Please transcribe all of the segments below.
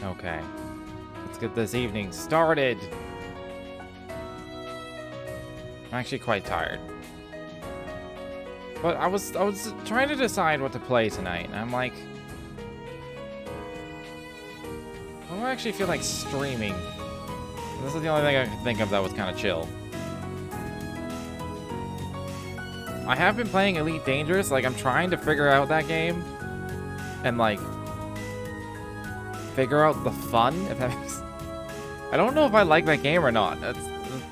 Okay. Let's get this evening started. I'm actually quite tired. But I was trying to decide what to play tonight, and I'm like, I don't actually feel like streaming. This is the only thing I could think of that was kind of chill. I have been playing Elite Dangerous, like I'm trying to figure out that game and like figure out the fun, if that makes. I don't know if I like that game or not. That's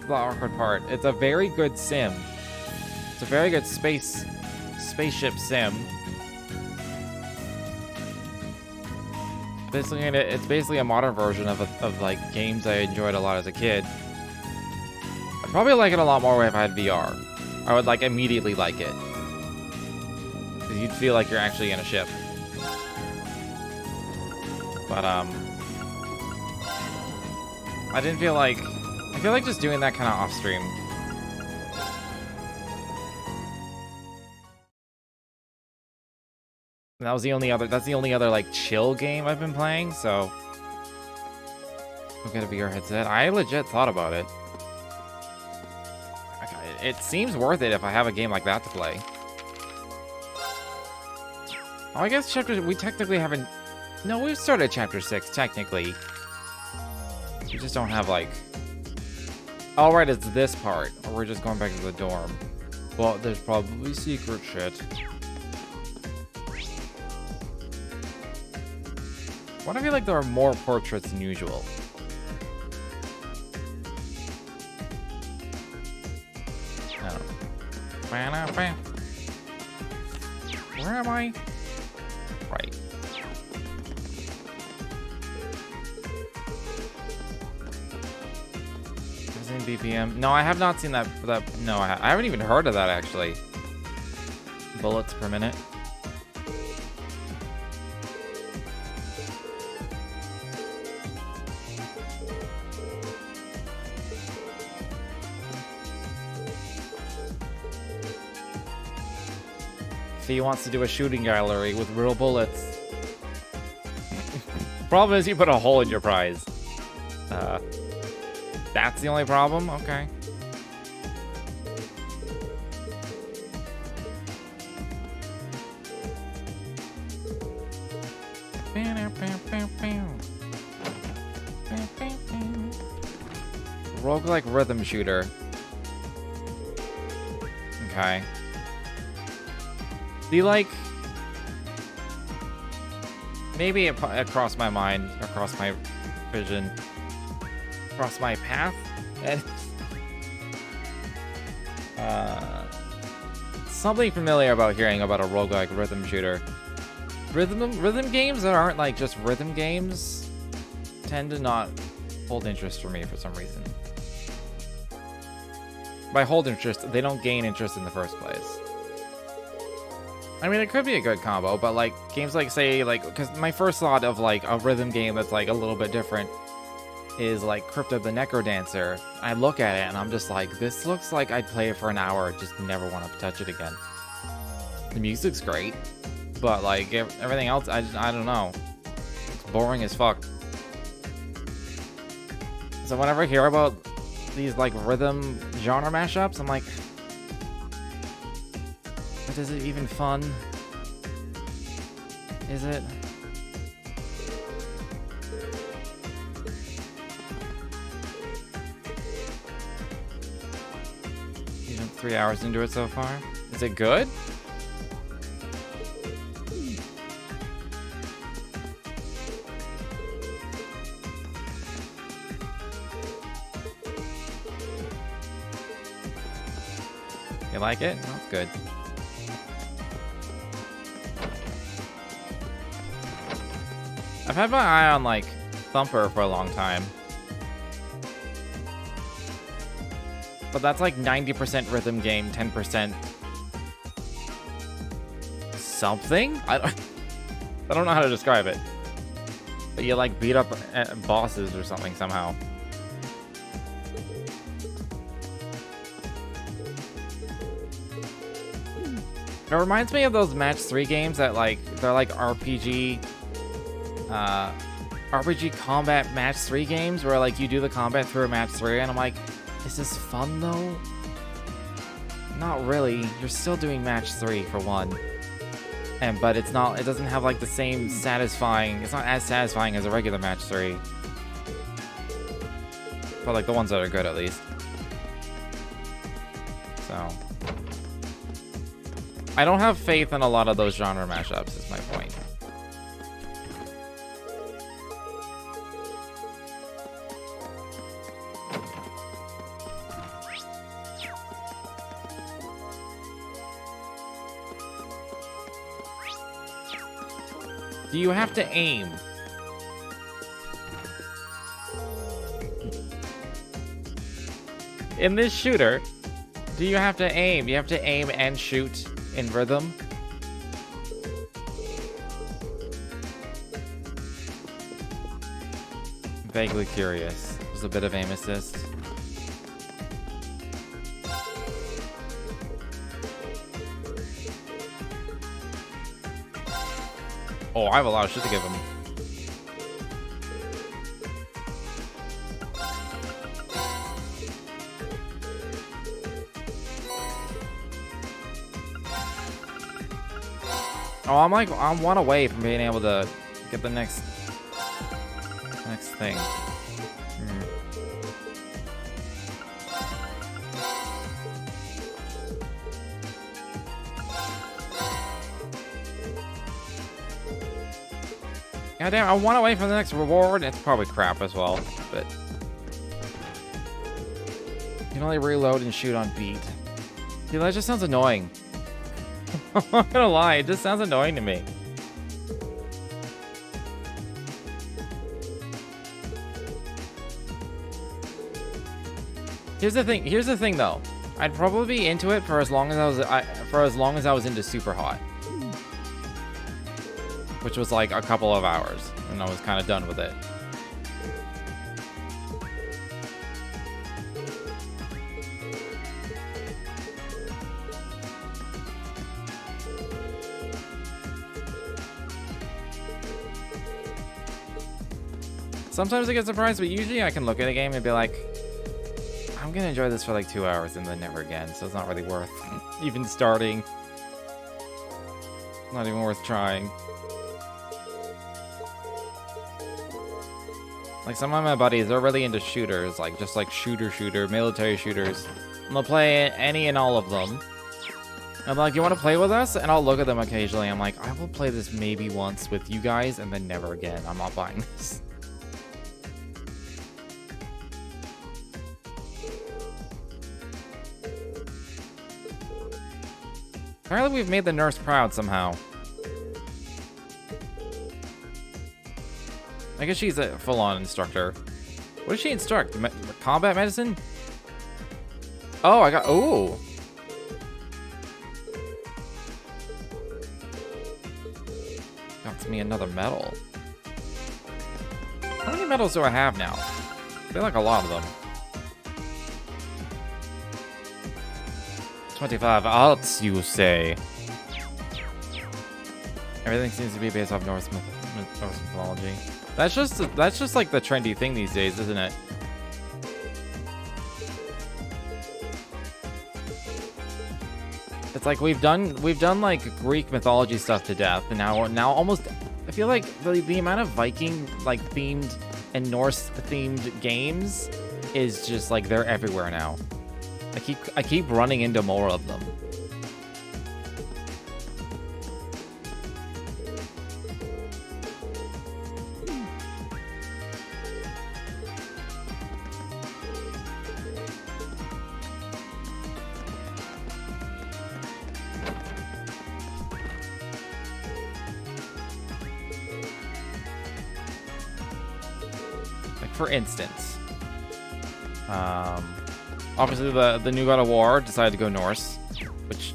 the awkward part. It's a very good sim. It's a very good spaceship sim. It's basically a modern version of like games I enjoyed a lot as a kid. I'd probably like it a lot more if I had VR. I would like immediately like it. Because you'd feel like you're actually in a ship. But I didn't feel like, I feel like just doing that kind of off stream. And that's the only other like chill game I've been playing, so I'll get a VR headset. I legit thought about it. It seems worth it if I have a game like that to play. Oh, I guess we technically haven't. No, we've started chapter 6 technically. We just don't have like. All right, it's this part, or we're just going back to the dorm. Well, there's probably secret shit. Why do I feel like there are more portraits than usual? Oh. Where am I? Right. BPM. No, I have not seen that. No, I haven't even heard of that actually. Bullets per minute. He wants to do a shooting gallery with real bullets. Problem is you put a hole in your prize. That's the only problem? Okay. Roguelike rhythm shooter. Okay. The like, maybe it crossed my mind, across my vision, across my path, and something familiar about hearing about a roguelike rhythm shooter. Rhythm games that aren't like just rhythm games tend to not hold interest for me for some reason. By hold interest, they don't gain interest in the first place. I mean, it could be a good combo, but like games like, say, like, because my first thought of like a rhythm game that's like a little bit different is like Crypto the Necrodancer. I look at it and I'm just like, this looks like I'd play it for an hour, just never want to touch it again. The music's great, but like everything else, I don't know. It's boring as fuck. So whenever I hear about these like rhythm genre mashups, I'm like, but is it even fun? Is it? Even 3 hours into it so far. Is it good? You like it? That's good. I've had my eye on, like, Thumper for a long time. But that's like 90% rhythm game, 10% something? I don't know how to describe it. But you, like, beat up bosses or something somehow. It reminds me of those match 3 games that, like, they're like RPG RPG combat match 3 games where like you do the combat through a match 3 and I'm like, is this fun though? Not really. You're still doing match 3 for one. But it doesn't have like the same satisfying, it's not as satisfying as a regular match 3. But like the ones that are good at least. So I don't have faith in a lot of those genre mashups is my point. Do you have to aim? In this shooter, do you have to aim? You have to aim and shoot in rhythm? Vaguely curious. There's a bit of aim assist. Oh, I have a lot of shit to give him. Oh, I'm one away from being able to get the next thing. God damn, I'm one away from the next reward. It's probably crap as well, but you can only reload and shoot on beat. Dude, that just sounds annoying. I'm not gonna lie, it just sounds annoying to me. Here's the thing though. I'd probably be into it for as long as I was into Super Hot. Which was like a couple of hours, and I was kind of done with it. Sometimes I get surprised, but usually I can look at a game and be like, I'm gonna enjoy this for like 2 hours and then never again, so it's not really worth even starting. Not even worth trying. Like some of my buddies, they're really into shooters, like just like shooter, military shooters. And they'll play any and all of them. I'm like, you want to play with us? And I'll look at them occasionally. I'm like, I will play this maybe once with you guys and then never again. I'm not buying this. Apparently we've made the nurse proud somehow. I guess she's a full-on instructor. What does she instruct? Combat medicine? Oh, I got... Ooh. Got me another medal. How many medals do I have now? I feel like a lot of them. 25 arts, you say? Everything seems to be based off Norse mythology. That's just like the trendy thing these days, isn't it? It's like we've done like Greek mythology stuff to death, and now almost I feel like the amount of Viking like themed and Norse themed games is just like they're everywhere now. I keep running into more of them. For instance, obviously the new God of War decided to go Norse, which,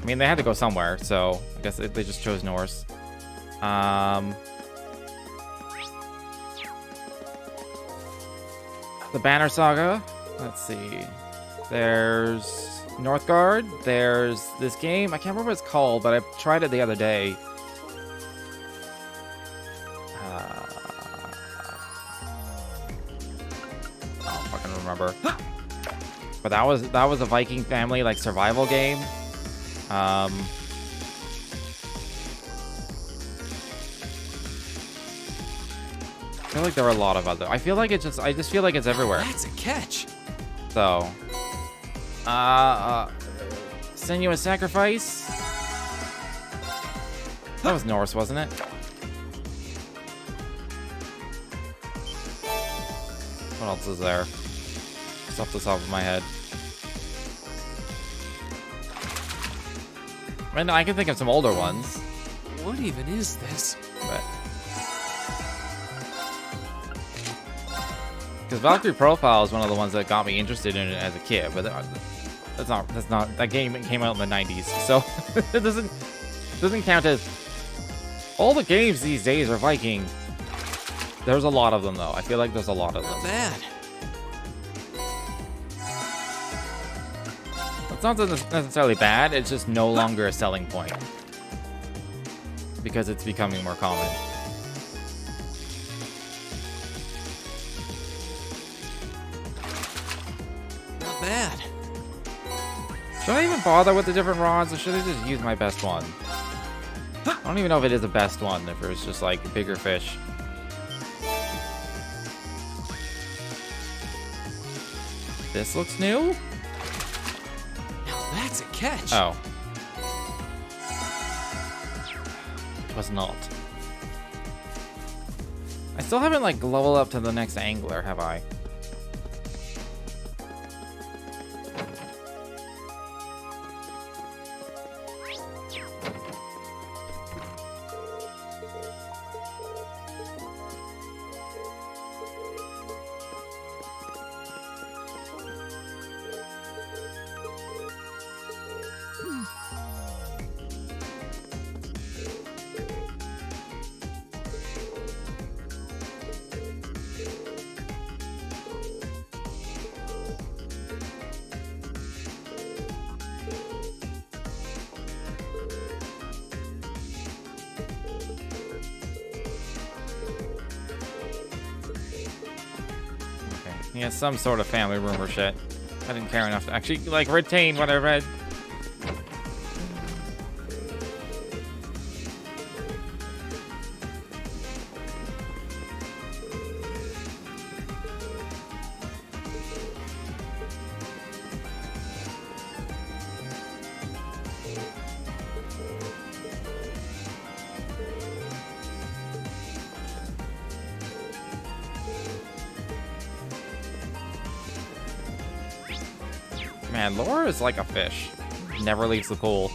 I mean, they had to go somewhere, so I guess they just chose Norse. The Banner Saga, let's see, there's Northgard, there's this game, I can't remember what it's called, but I tried it the other day. remember. But that was a Viking family like survival game. I feel like there were a lot of other. I feel like it's just. I just feel like it's everywhere. That's a catch. So, Sinuous Sacrifice. That was Norse, wasn't it? What else is there? Just off the top of my head. I mean, I can think of some older ones. What even is this? But because Valkyrie Profile is one of the ones that got me interested in it as a kid, but that's not that game came out in the 90s, so it doesn't count as all the games these days are Viking. There's a lot of them though. I feel like there's a lot of them. Not bad. It's not necessarily bad, it's just no longer a selling point. Because it's becoming more common. Not bad. Should I even bother with the different rods, or should I just use my best one? I don't even know if it is the best one, if it was just like bigger fish. This looks new? Now that's a catch. Oh. It was not. I still haven't like leveled up to the next angler, have I? Yeah, some sort of family rumor shit. I didn't care enough to actually, like, retain what I read. Man, Laura is like a fish. Never leaves the pool.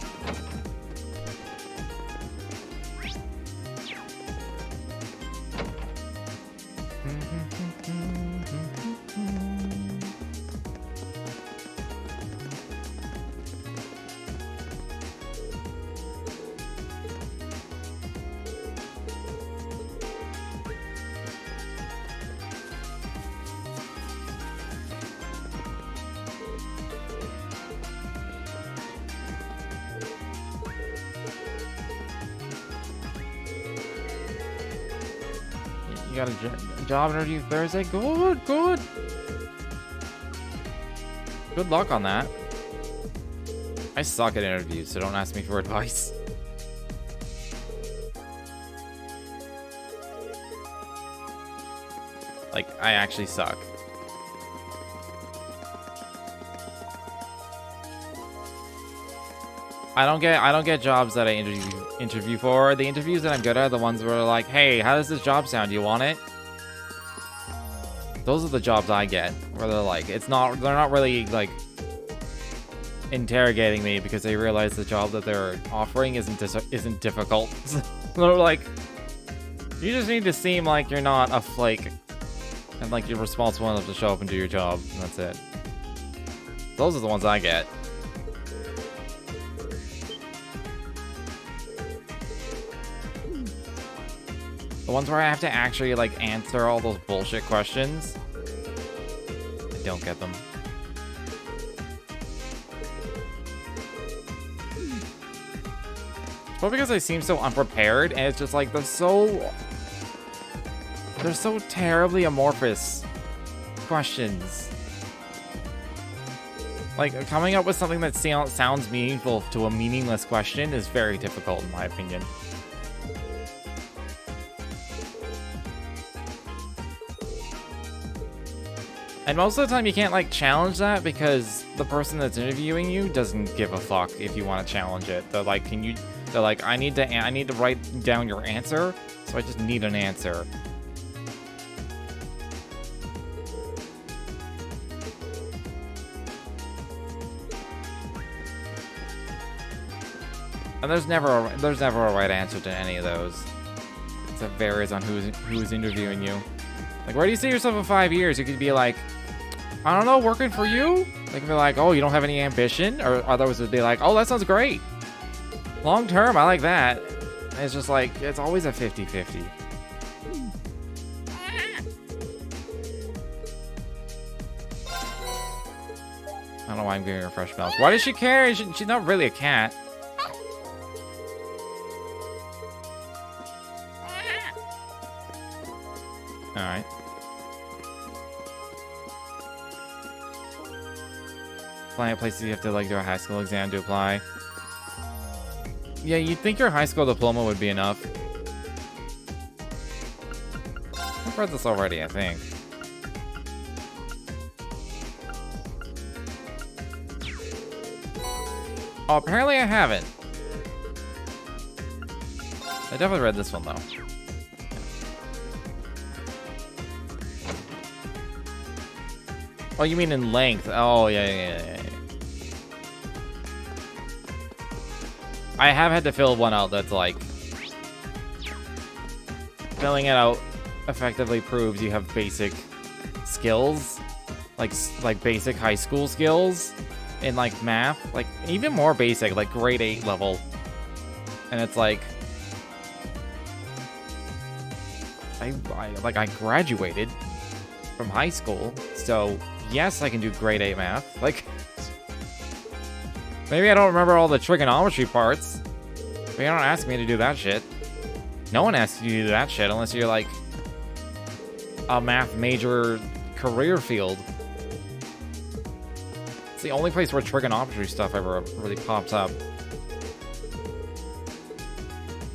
You got a job interview Thursday? Good, good. Good luck on that. I suck at interviews, so don't ask me for advice. Like, I actually suck. I don't get jobs that I interview for. The interviews that I'm good at are the ones where they're like, hey, how does this job sound? Do you want it? Those are the jobs I get, where they're like, they're not really like interrogating me because they realize the job that they're offering isn't difficult. They're like, you just need to seem like you're not a flake and like you're responsible enough to show up and do your job, and that's it. Those are the ones I get. The ones where I have to actually, like, answer all those bullshit questions, I don't get them. It's probably because I seem so unprepared, and it's just like, they're so terribly amorphous questions. Like, coming up with something that sounds meaningful to a meaningless question is very difficult, in my opinion. And most of the time, you can't, like, challenge that because the person that's interviewing you doesn't give a fuck if you want to challenge it. They're like, they're like, I need to write down your answer, so I just need an answer. And there's never a right answer to any of those. It varies on who's interviewing you. Like, where do you see yourself in 5 years? You could be like, I don't know, working for you? They could be like, oh, you don't have any ambition? Or others would be like, oh, that sounds great. Long term, I like that. And it's just like, it's always a 50-50. I don't know why I'm giving her fresh milk. Why does she care? She's not really a cat. Alright. Applying at places you have to, like, do a high school exam to apply. Yeah, you'd think your high school diploma would be enough. I've read this already, I think. Oh, apparently I haven't. I definitely read this one, though. Oh, you mean in length? Oh, yeah. I have had to fill one out that's like... Filling it out effectively proves you have basic skills. Like basic high school skills in, like, math. Like, even more basic, like grade 8 level. And it's like... I graduated from high school, so... Yes, I can do grade 8 math. Like, maybe I don't remember all the trigonometry parts, but you don't ask me to do that shit. No one asks you to do that shit unless you're, like, a math major career field. It's the only place where trigonometry stuff ever really pops up.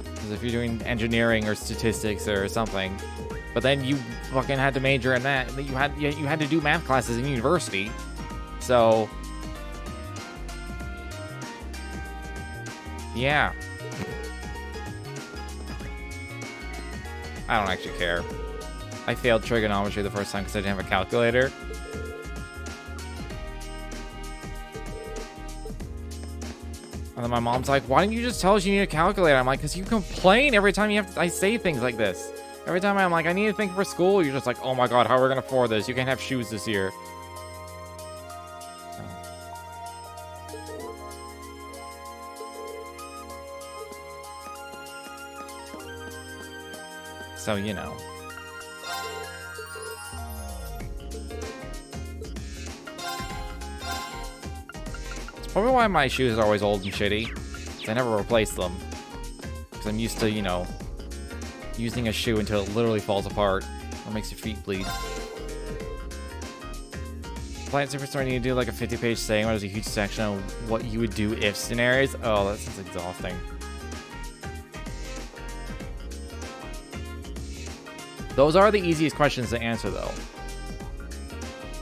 Because if you're doing engineering or statistics or something, but then you fucking had to major in that. You had to do math classes in university. So, yeah. I don't actually care. I failed trigonometry the first time because I didn't have a calculator. And then my mom's like, why didn't you just tell us you need a calculator? I'm like, because you complain every time I say things like this. Every time I'm like, I need to think for school, you're just like, oh my god, how are we going to afford this? You can't have shoes this year. So, you know. It's probably why my shoes are always old and shitty. 'Cause I never replace them. Because I'm used to, you know, using a shoe until it literally falls apart or makes your feet bleed. Plant Superstore, you need to do like a 50-page saying where there's a huge section on what you would do if scenarios. Oh, that sounds exhausting. Those are the easiest questions to answer, though.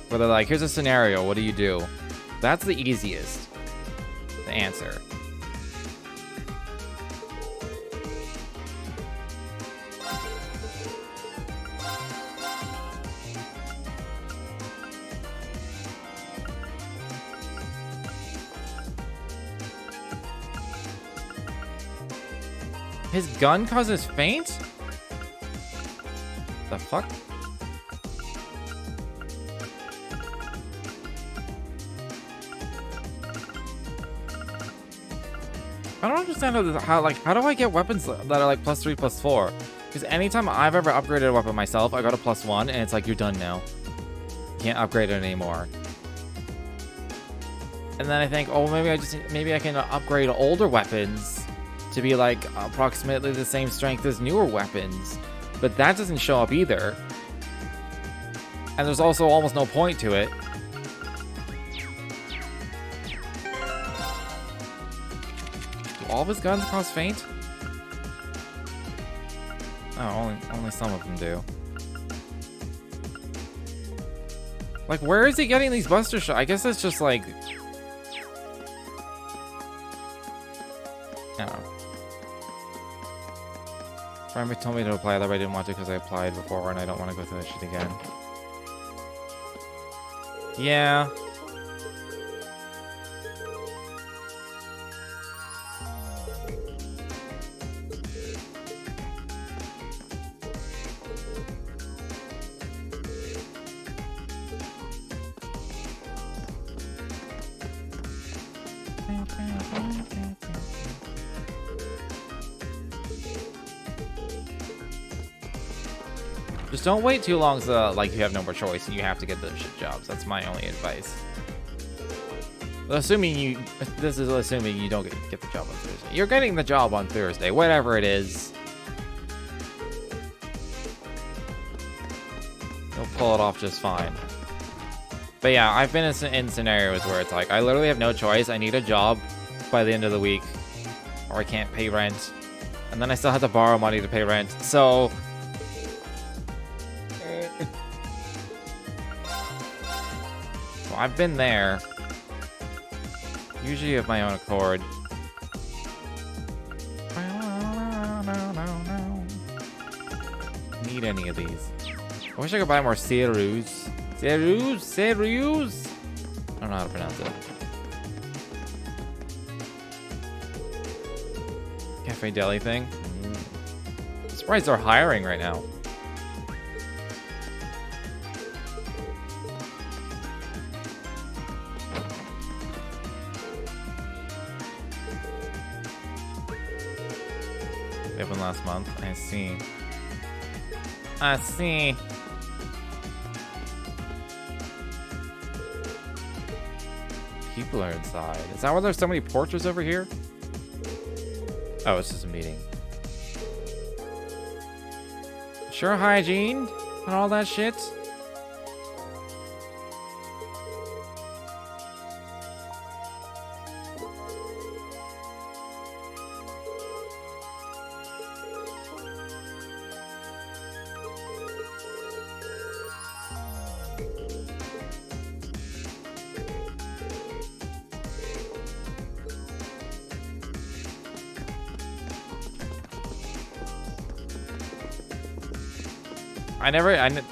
Where they're like, here's a scenario, what do you do? That's the easiest to answer. His gun causes faint? The fuck? I don't understand how do I get weapons that are like +3, +4? Because anytime I've ever upgraded a weapon myself, I got a +1, and it's like, you're done now. You can't upgrade it anymore. And then I think, oh, maybe I can upgrade older weapons to be like approximately the same strength as newer weapons. But that doesn't show up either. And there's also almost no point to it. all of his guns cause faint? Oh, only some of them do. Like, where is he getting these buster shots? I guess it's just like... I don't know. Remy told me to apply that, but I didn't want to because I applied before and I don't want to go through that shit again. Yeah. Just don't wait too long so like you have no more choice and you have to get those shit jobs. That's my only advice. Assuming you, this is assuming you don't get the job on Thursday. You're getting the job on Thursday, whatever it is. You'll pull it off just fine. But yeah, I've been in scenarios where it's like, I literally have no choice. I need a job by the end of the week, or I can't pay rent. And then I still have to borrow money to pay rent. So... well, I've been there. Usually of my own accord. Need any of these. I wish I could buy more cereals. Cereals? I don't know how to pronounce it. Cafe deli thing. I'm surprised they're hiring right now. They opened last month. I see. I see. People are inside. Is that why there's so many portraits over here? Oh, it's just a meeting. Sure hygiene and all that shit.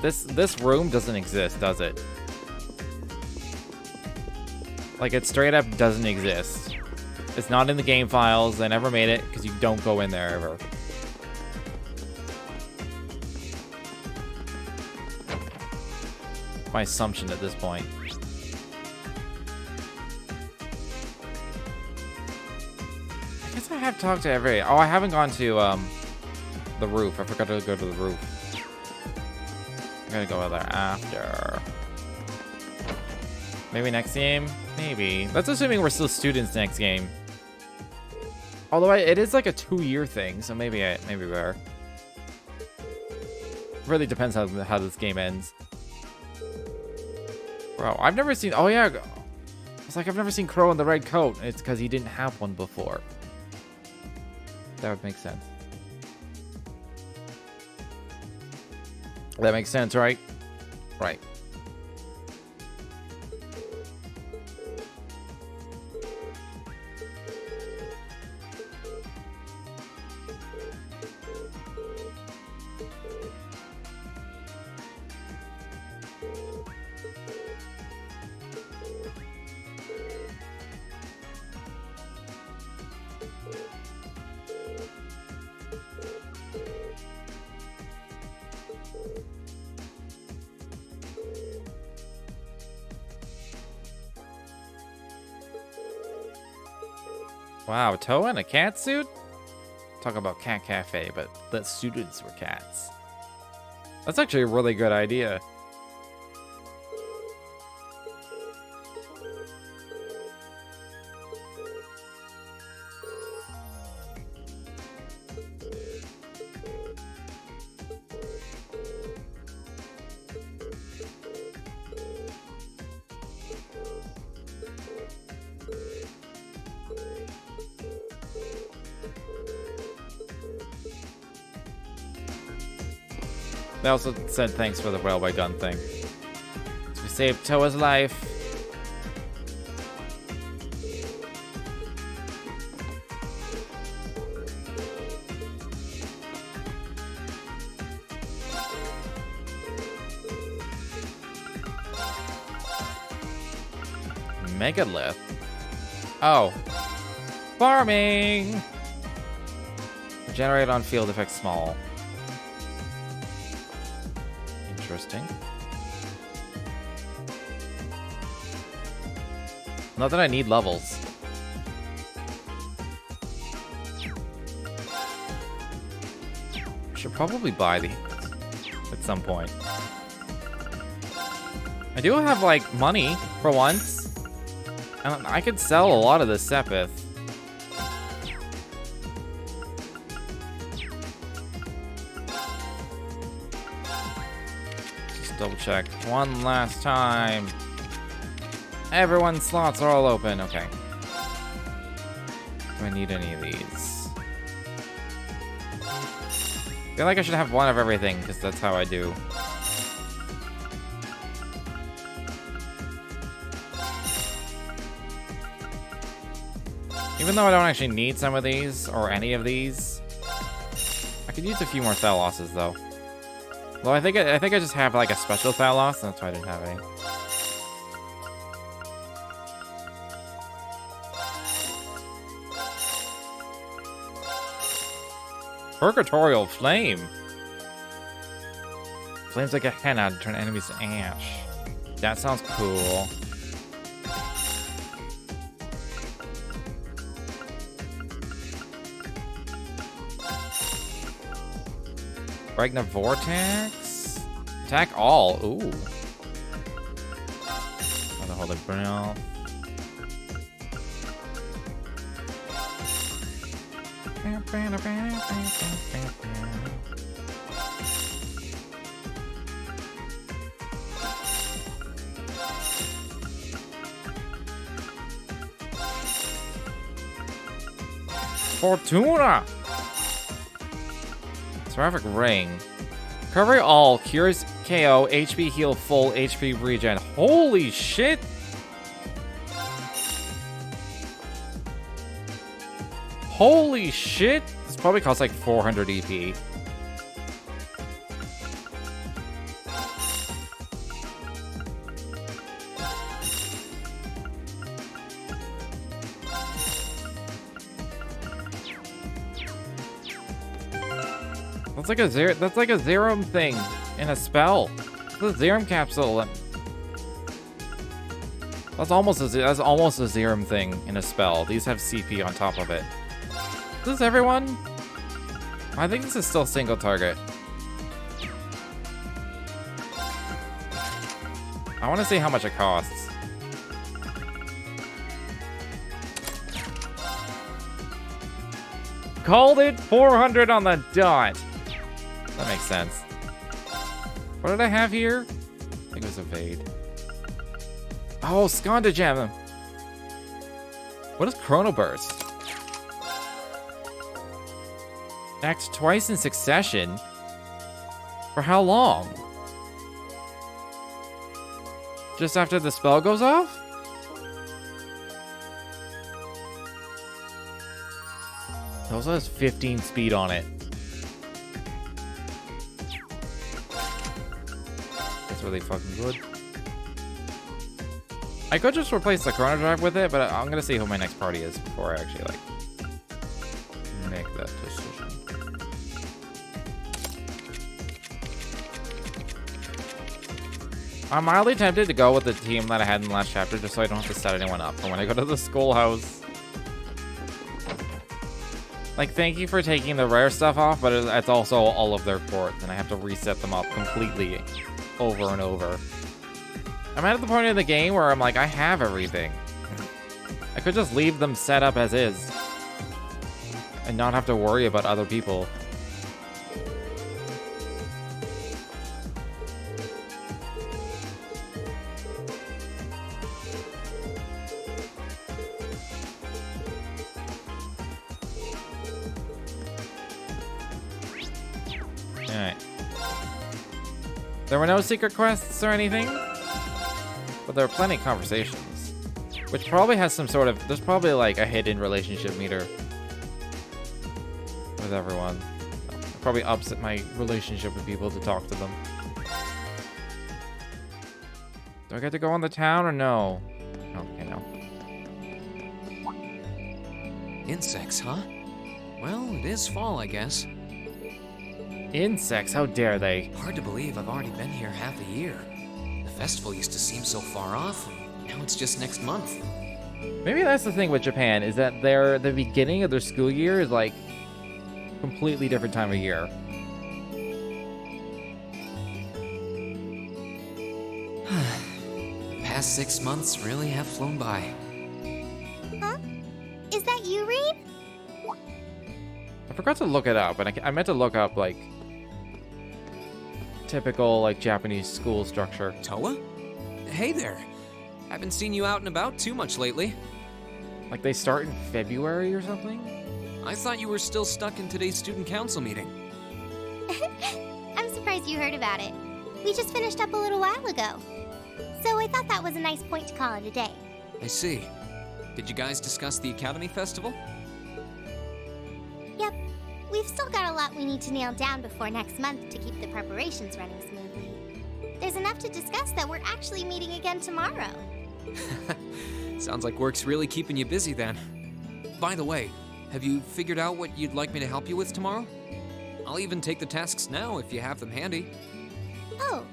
This room doesn't exist, does it? Like, it straight up doesn't exist. It's not in the game files. They never made it because you don't go in there ever. My assumption at this point. I guess I have talked to every... Oh, I haven't gone to the roof. I forgot to go to the roof. I'm gonna go there after. Maybe next game? Maybe. That's assuming we're still students next game. Although it is like a 2-year thing, so maybe we're. Really depends how this game ends. Bro, I've never seen. Oh yeah, it's like I've never seen Crow in the red coat. It's because he didn't have one before. That would make sense. That makes sense, right? Right. Wow, Toe in a cat suit? Talk about cat cafe, but the students were cats. That's actually a really good idea. They also said thanks for the railway gun thing. So we saved Toa's life. Megalith. Oh. Farming! Generate on field effect small. Interesting. Not that I need levels. Should probably buy these at some point. I do have, like, money for once. And I could sell a lot of this Sepith. Just double check one last time. Everyone's slots are all open. Okay. Do I need any of these? I feel like I should have one of everything, because that's how I do. Even though I don't actually need some of these, or any of these, I could use a few more TLoHs, though. Well, I think I just have, like, a special TLoH, and that's why I didn't have any. Purgatorial Flame! Flames like a henna to turn enemies to ash. That sounds cool. Ragnar Vortex? Attack all. Ooh. Another Holy Breath. Fortuna! Seraphic Ring. Recovery all. Cures KO. HP heal full. HP regen. Holy shit! Holy shit! This probably costs like 400 EP. That's like a Zerum thing in a spell. It's a Zerum capsule. That's almost a Zerum thing in a spell. These have CP on top of it. Is this everyone? I think this is still single target. I want to see how much it costs. Called it 400 on the dot. That makes sense. What did I have here? I think it was Evade. Oh, Skonda Gem. What is Chrono Burst? Act twice in succession? For how long? Just after the spell goes off? It also has 15 speed on it. That's really fucking good. I could just replace the Chrono Drive with it, but I'm gonna see who my next party is before I actually, like, make that decision. I'm mildly tempted to go with the team that I had in the last chapter, just so I don't have to set anyone up for when I go to the schoolhouse. Like, thank you for taking the rare stuff off, but it's also all of their forts, and I have to reset them up completely over and over. I'm at the point in the game where I'm like, I have everything. I could just leave them set up as is and not have to worry about other people. Alright. There were no secret quests or anything, but there were plenty of conversations, which probably has some sort of, there's probably like a hidden relationship meter with everyone. It probably ups my relationship with people to talk to them. Do I get to go on the town or no? Okay, no. Insects, huh? Well, it is fall, I guess. Insects, how dare they? Hard to believe I've already been here half a year. The festival used to seem so far off, and now it's just next month. Maybe that's the thing with Japan, is that the beginning of their school year is like completely different time of year. The past 6 months really have flown by. Huh? Is that you, Reed? I forgot to look it up, and I meant to look up like typical like Japanese school structure. Toa? Hey there. Haven't seen you out and about too much lately. Like they start in February or something? I thought you were still stuck in today's student council meeting. I'm surprised you heard about it. We just finished up a little while ago. So I thought that was a nice point to call it a day. I see. Did you guys discuss the Academy Festival? Yep. We've still got a lot we need to nail down before next month to keep the preparations running smoothly. There's enough to discuss that we're actually meeting again tomorrow. Sounds like work's really keeping you busy then. By the way, have you figured out what you'd like me to help you with tomorrow? I'll even take the tasks now if you have them handy. Oh,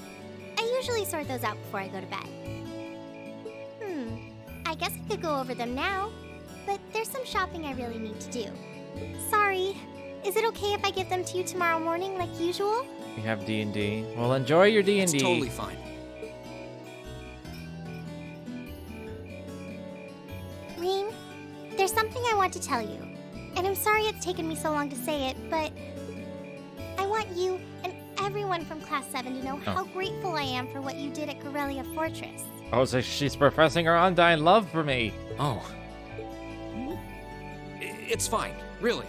I usually sort those out before I go to bed. I guess I could go over them now, but there's some shopping I really need to do. Sorry, is it okay if I give them to you tomorrow morning like usual? You have D&D. Well, enjoy your D&D. It's totally fine. Reen, there's something I want to tell you. And I'm sorry it's taken me so long to say it, but I want you and everyone from Class 7 to know how grateful I am for what you did at Corellia Fortress. Oh, so she's professing her undying love for me. Oh. It's fine, really.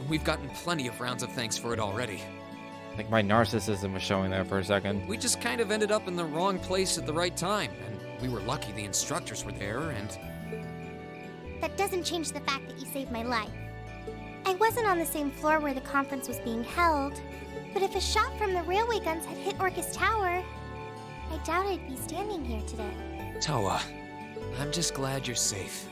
We've gotten plenty of rounds of thanks for it already. I think my narcissism was showing there for a second. We just kind of ended up in the wrong place at the right time, and we were lucky the instructors were there, and... That doesn't change the fact that you saved my life. I wasn't on the same floor where the conference was being held, but if a shot from the railway guns had hit Orcus Tower, I doubt I'd be standing here today. Toa, I'm just glad you're safe.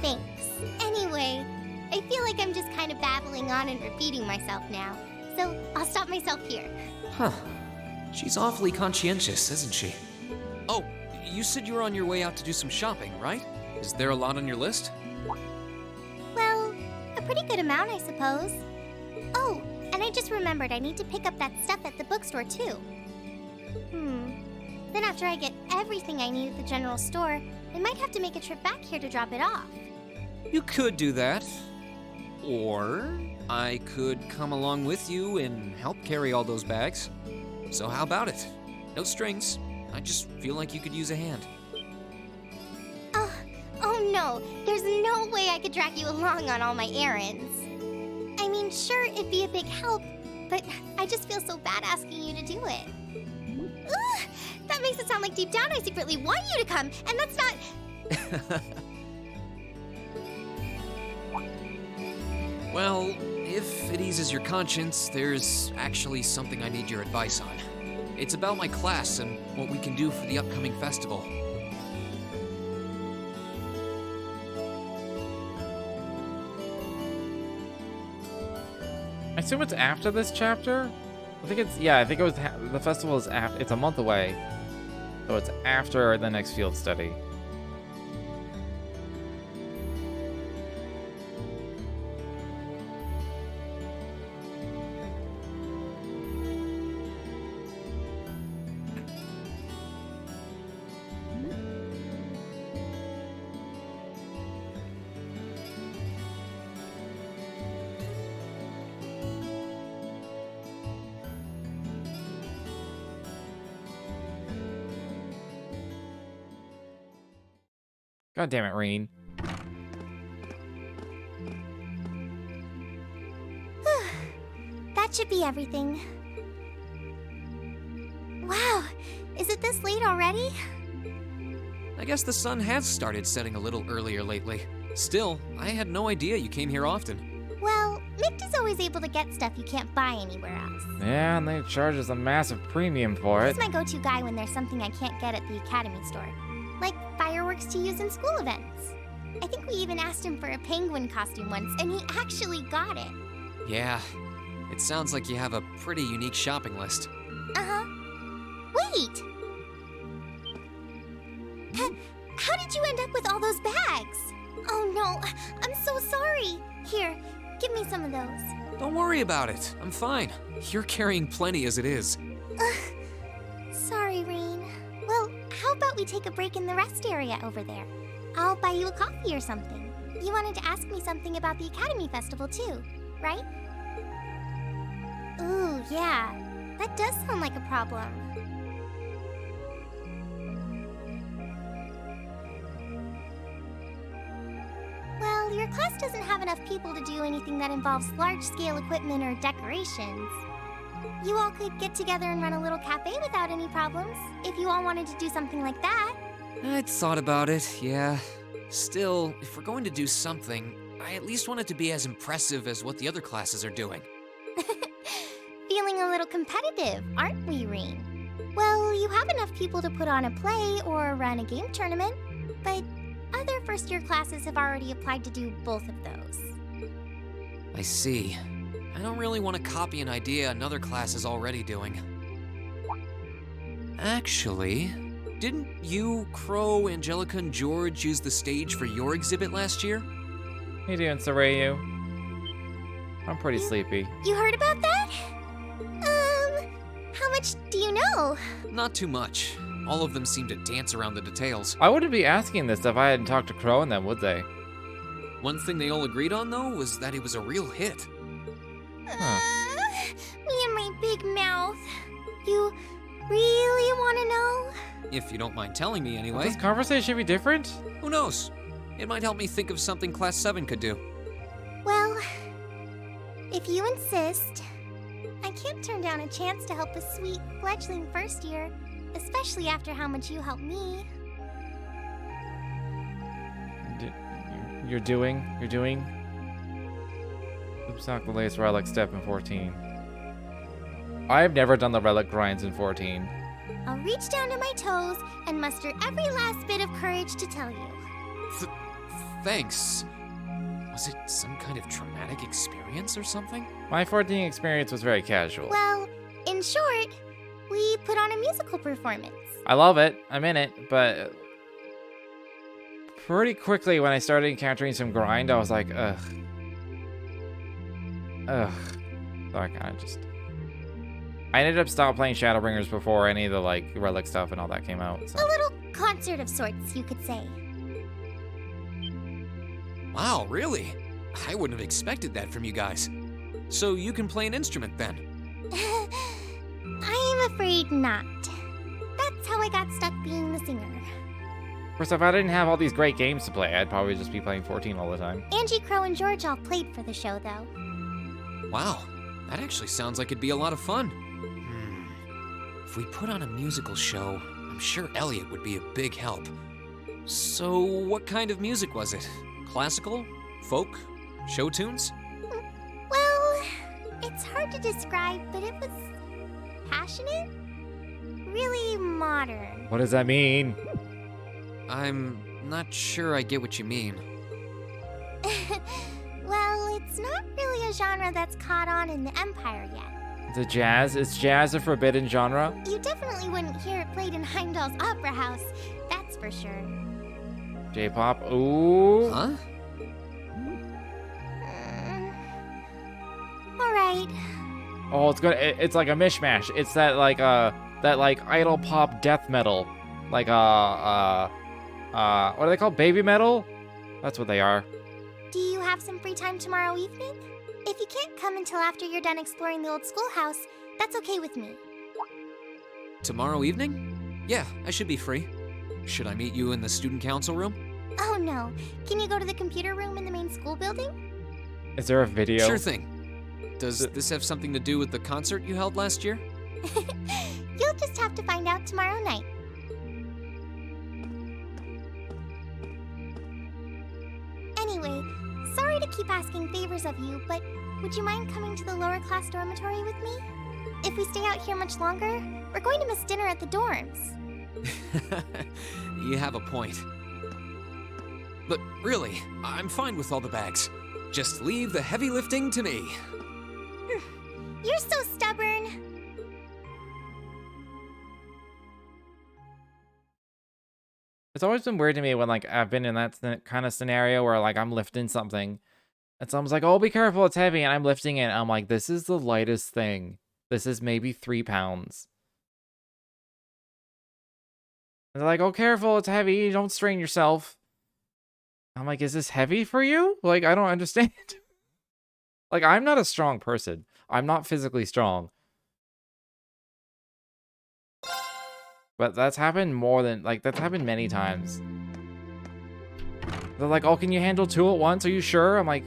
Thanks. Anyway, I feel like I'm just kind of babbling on and repeating myself now, so I'll stop myself here. Huh. She's awfully conscientious, isn't she? Oh, you said you were on your way out to do some shopping, right? Is there a lot on your list? Well, a pretty good amount, I suppose. Oh, and I just remembered I need to pick up that stuff at the bookstore, too. Then after I get everything I need at the general store, I might have to make a trip back here to drop it off. You could do that. Or I could come along with you and help carry all those bags. So how about it? No strings. I just feel like you could use a hand. Oh no, there's no way I could drag you along on all my errands. I mean, sure, it'd be a big help, but I just feel so bad asking you to do it. Ugh, that makes it sound like deep down I secretly want you to come, and that's not... Well, if it eases your conscience, there's actually something I need your advice on. It's about my class and what we can do for the upcoming festival. I assume it's after this chapter? I think it's, yeah, I think it was, the festival is after, it's a month away. So it's after the next field study. God damn it, Reen. That should be everything. Wow, is it this late already? I guess the sun has started setting a little earlier lately. Still, I had no idea you came here often. Well, Mick is always able to get stuff you can't buy anywhere else. Yeah, and they charge us a massive premium for it. He's my go-to guy when there's something I can't get at the Academy store. Like fireworks to use in school events. I think we even asked him for a penguin costume once, and he actually got it. Yeah, it sounds like you have a pretty unique shopping list. Uh-huh. Wait! How did you end up with all those bags? Oh no, I'm so sorry. Here, give me some of those. Don't worry about it. I'm fine. You're carrying plenty as it is. Sorry, Rain. Well, how about we take a break in the rest area over there? I'll buy you a coffee or something. You wanted to ask me something about the Academy Festival too, right? Ooh, yeah. That does sound like a problem. Well, your class doesn't have enough people to do anything that involves large-scale equipment or decorations. You all could get together and run a little cafe without any problems, if you all wanted to do something like that. I'd thought about it, yeah. Still, if we're going to do something, I at least want it to be as impressive as what the other classes are doing. Feeling a little competitive, aren't we, Rain? Well, you have enough people to put on a play or run a game tournament, but other first-year classes have already applied to do both of those. I see. I don't really want to copy an idea another class is already doing. Actually, didn't you, Crow, Angelica, and George use the stage for your exhibit last year? How you doing, Sarayu? I'm pretty sleepy. You heard about that? How much do you know? Not too much. All of them seem to dance around the details. I wouldn't be asking this if I hadn't talked to Crow and them, would they? One thing they all agreed on, though, was that it was a real hit. Me and my big mouth. You really want to know? If you don't mind telling me Will anyway. this conversation be different? Who knows? It might help me think of something Class 7 could do. Well, if you insist, I can't turn down a chance to help a sweet, fledgling first year, especially after how much you helped me. You're doing? Oops, knock the latest relic step in 14. I've never done the relic grinds in 14. I'll reach down to my toes and muster every last bit of courage to tell you. Thanks. Was it some kind of traumatic experience or something? My 14 experience was very casual. Well, in short, we put on a musical performance. I love it. I'm in it, but pretty quickly when I started encountering some grind, I was like, ugh. So I kind of just... I ended up stopping playing Shadowbringers before any of the, like, relic stuff and all that came out. So. A little concert of sorts, you could say. Wow, really? I wouldn't have expected that from you guys. So you can play an instrument then? I'm afraid not. That's how I got stuck being the singer. First off, I didn't have all these great games to play. I'd probably just be playing 14 all the time. Angie, Crow, and George all played for the show, though. Wow, that actually sounds like it'd be a lot of fun. If we put on a musical show, I'm sure Elliot would be a big help. So what kind of music was it? Classical? Folk? Show tunes? Well, it's hard to describe, but it was passionate. Really modern. What does that mean? I'm not sure I get what you mean. Well, it's not really a genre that's caught on in the Empire yet. The jazz? Is jazz a forbidden genre? You definitely wouldn't hear it played in Heimdall's Opera House, that's for sure. J-pop? Ooh. Huh? Alright. Oh, it's good. It's like a mishmash. It's that like idol pop death metal. Like what are they called? Baby metal? That's what they are. Do you have some free time tomorrow evening? If you can't come until after you're done exploring the old schoolhouse, that's okay with me. Tomorrow evening? Yeah, I should be free. Should I meet you in the student council room? Oh no. Can you go to the computer room in the main school building? Is there a video? Sure thing. Does this have something to do with the concert you held last year? You'll just have to find out tomorrow night. Anyway, sorry to keep asking favors of you, but would you mind coming to the lower class dormitory with me? If we stay out here much longer, we're going to miss dinner at the dorms. You have a point. But really, I'm fine with all the bags. Just leave the heavy lifting to me. You're so stubborn. It's always been weird to me when, like, I've been in that kind of scenario where, like, I'm lifting something. And someone's like, oh, be careful, it's heavy. And I'm lifting it. And I'm like, this is the lightest thing. This is maybe 3 pounds. And they're like, oh, careful, it's heavy. Don't strain yourself. I'm like, is this heavy for you? Like, I don't understand. Like, I'm not a strong person. I'm not physically strong. But that's happened more than, like, that's happened many times. They're like, oh, can you handle 2 at once? Are you sure? I'm like,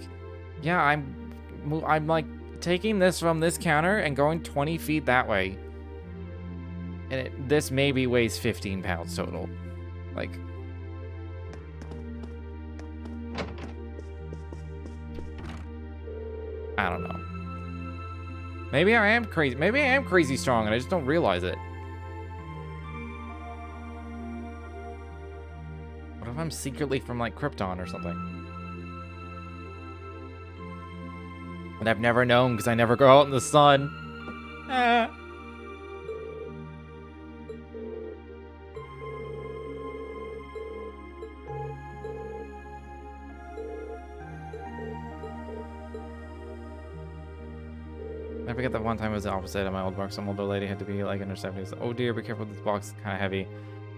yeah, I'm like taking this from this counter and going 20 feet that way. And this maybe weighs 15 pounds total. Like, I don't know. Maybe I am crazy. Maybe I am crazy strong and I just don't realize it. What if I'm secretly from, like, Krypton or something? And I've never known because I never go out in the sun. Ah. I forget that one time it was the opposite at my old work. Some older lady had to be like in her 70s. Oh dear, be careful, this box is kind of heavy.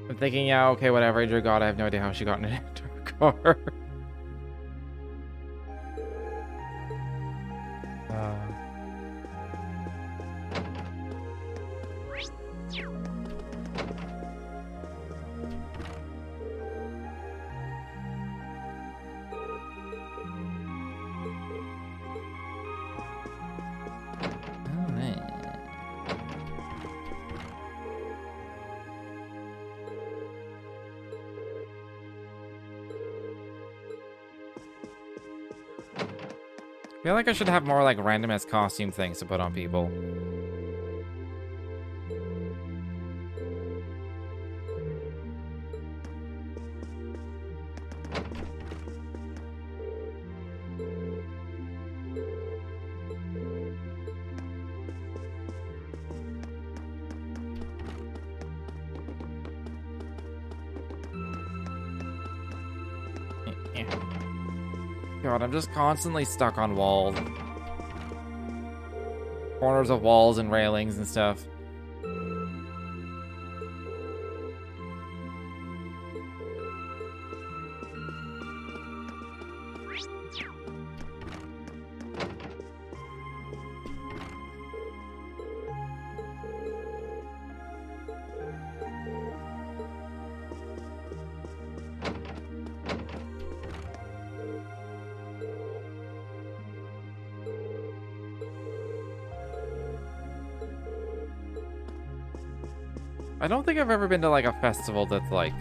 I'm thinking, yeah, okay, whatever. Dear God, I have no idea how she got into her car. I feel like I should have more, like, random ass costume things to put on people. God, I'm just constantly stuck on walls. Corners of walls and railings and stuff. I don't think I've ever been to, like, a festival that's, like,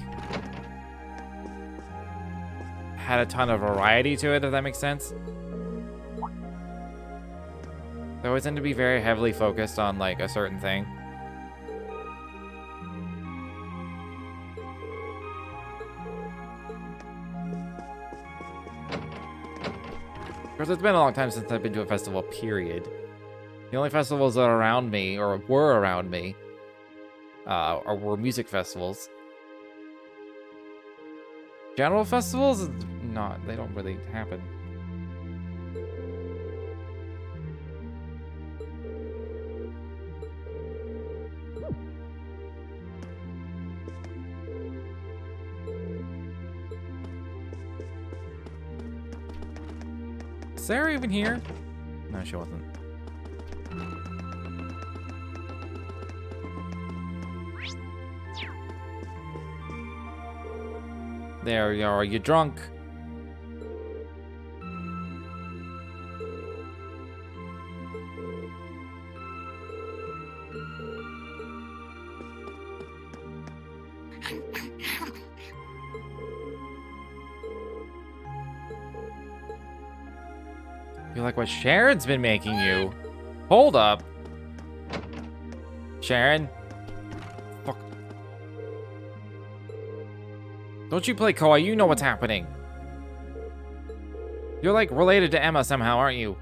had a ton of variety to it, if that makes sense. They always tend to be very heavily focused on, like, a certain thing. Because it's been a long time since I've been to a festival, period. The only festivals that are around me, or were around me, were music festivals. General festivals, they don't really happen. Is Sarah even here? No, she wasn't. There you are, you drunk? You like what Sharon's been making you? Hold up. Sharon? Fuck. Don't you play Koa, you know what's happening. You're like related to Emma somehow, aren't you?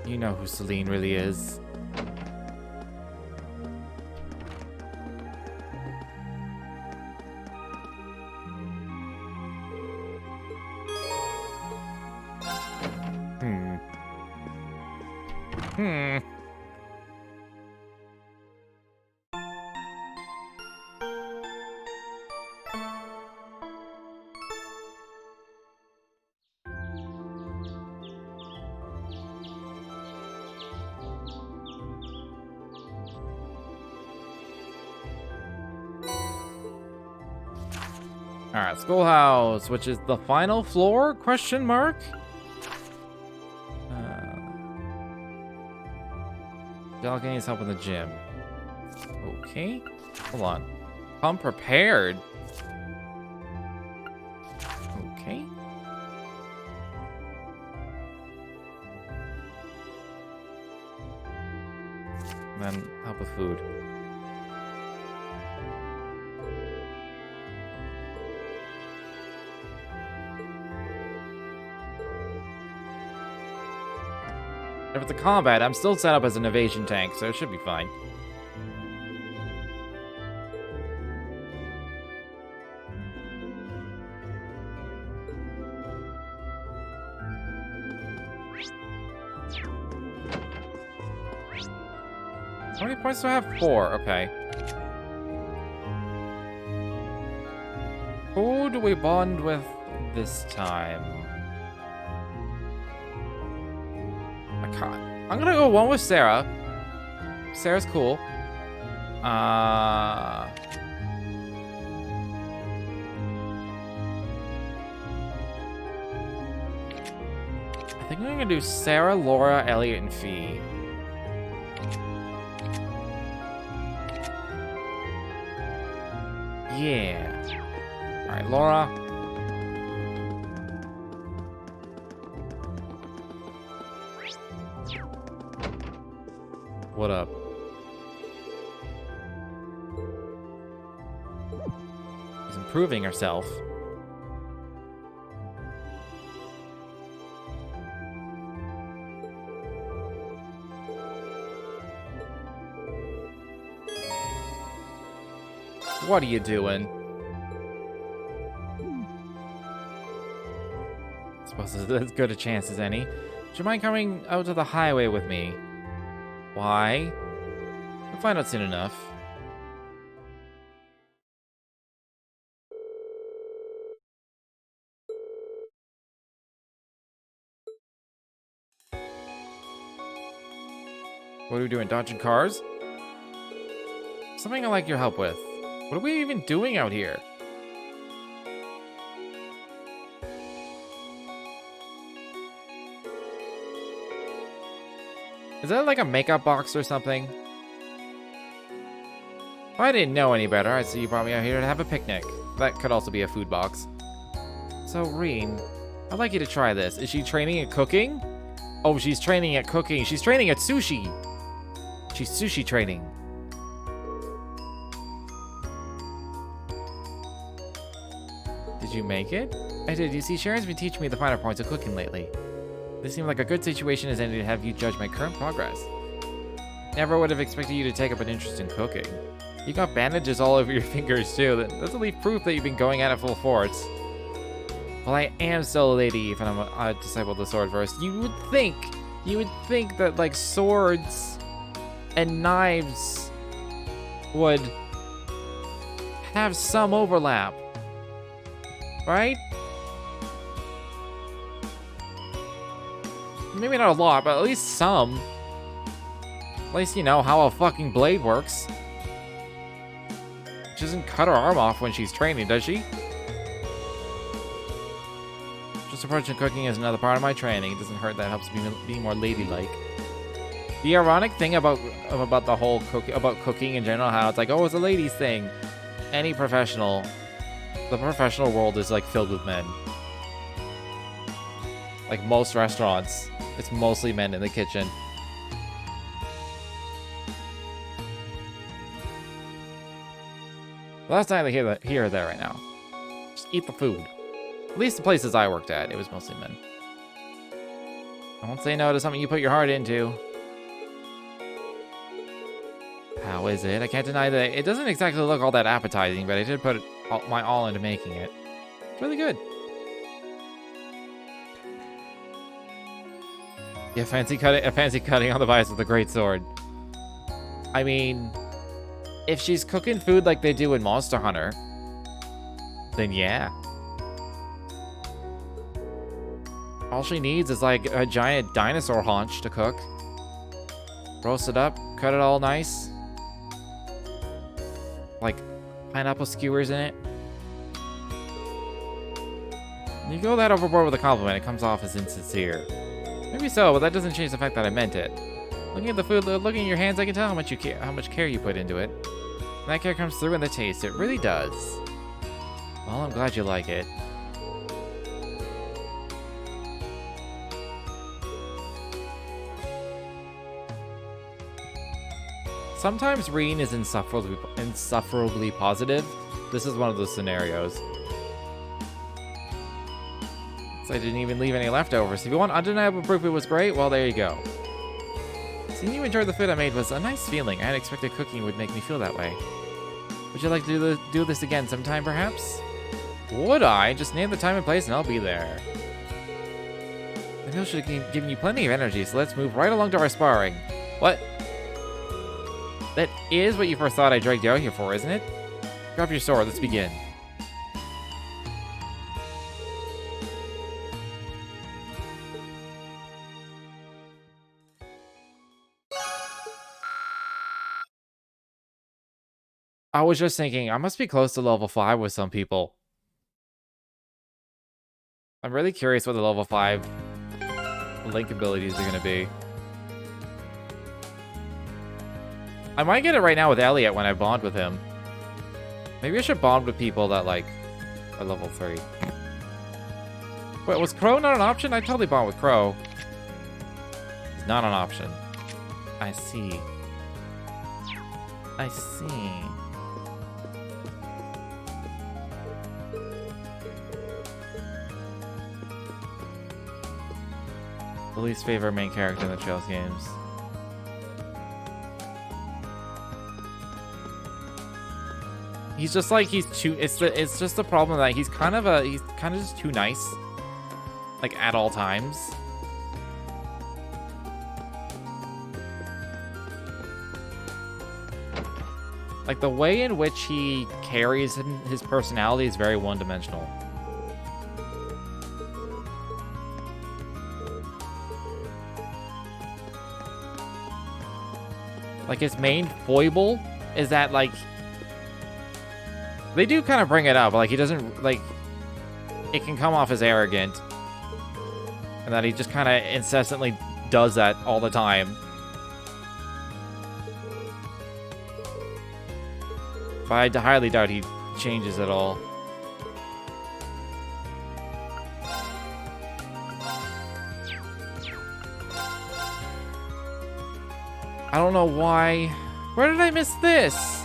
You know who Celine really is. Alright, schoolhouse, which is the final floor? Question mark? Delegate needs help in the gym. Okay. Hold on. I'm prepared. Okay. And then help with food. If it's a combat, I'm still set up as an evasion tank, so it should be fine. How many points do I have? 4, okay. Who do we bond with this time? I'm gonna go one with Sarah. Sarah's cool. I think I'm gonna do Sarah, Laura, Elliot, and Fee. Yeah. All right, Laura. What up? She's improving herself. What are you doing? I suppose it's as good a chance as any. Do you mind coming out to the highway with me? Why? We'll find out soon enough. What are we doing? Dodging cars? Something I'd like your help with. What are we even doing out here? Is that like a makeup box or something? If I didn't know any better, I'd see you brought me out here to have a picnic. That could also be a food box. So, Reen, I'd like you to try this. Is she training at cooking? Oh, she's training at cooking. She's training at sushi. She's sushi training. Did you make it? I did. You see, Sharon's been teaching me the finer points of cooking lately. This seemed like a good situation as any to have you judge my current progress. Never would have expected you to take up an interest in cooking. You got bandages all over your fingers too. That doesn't leave proof that you've been going at it full force. Well, I am still a lady, and I'm a disciple of the sword verse. You would think that like swords and knives would have some overlap, right? Maybe not a lot, but at least some. At least you know how a fucking blade works. She doesn't cut her arm off when she's training, does she? Just approaching cooking is another part of my training. It doesn't hurt, that helps me be more ladylike. The ironic thing about the whole cooking in general, how it's like, oh, it's a ladies thing. Any professional The professional world is like filled with men. Like most restaurants, it's mostly men in the kitchen. Last time I hear that right now. Just eat the food. At least the places I worked at, it was mostly men. I won't say no to something you put your heart into. How is it? I can't deny that it doesn't exactly look all that appetizing, but I did put my all into making it. It's really good. Yeah, fancy cutting on the bias with a great sword. I mean, if she's cooking food like they do in Monster Hunter, then yeah. All she needs is like a giant dinosaur haunch to cook. Roast it up, cut it all nice. Like pineapple skewers in it. You go that overboard with a compliment, it comes off as insincere. Maybe so, but that doesn't change the fact that I meant it. Looking at the food, looking at your hands, I can tell how much care you put into it. And that care comes through in the taste. It really does. Well, I'm glad you like it. Sometimes Reen is insufferably positive. This is one of those scenarios. So I didn't even leave any leftovers. If you want undeniable proof it was great, well, there you go. Seeing you enjoy the food I made was a nice feeling. I hadn't expected cooking would make me feel that way. Would you like to do this again sometime, perhaps? Would I? Just name the time and place and I'll be there. The meal should have given you plenty of energy, so let's move right along to our sparring. What? That is what you first thought I dragged you out here for, isn't it? Drop your sword, let's begin. I was just thinking, I must be close to level 5 with some people. I'm really curious what the level 5 link abilities are going to be. I might get it right now with Elliot when I bond with him. Maybe I should bond with people that, like, are level 3. Wait, was Crow not an option? I'd totally bond with Crow. It's not an option. I see. I see. The least favorite main character in the Trails games. He's just like, he's too, it's just the problem that he's kind of just too nice. Like, at all times. Like, the way in which he carries his personality is very one-dimensional. Like, his main foible is that, like, they do kind of bring it up, but, like, he doesn't, like, it can come off as arrogant. And that he just kind of incessantly does that all the time. But I highly doubt he changes at all. I don't know why. Where did I miss this?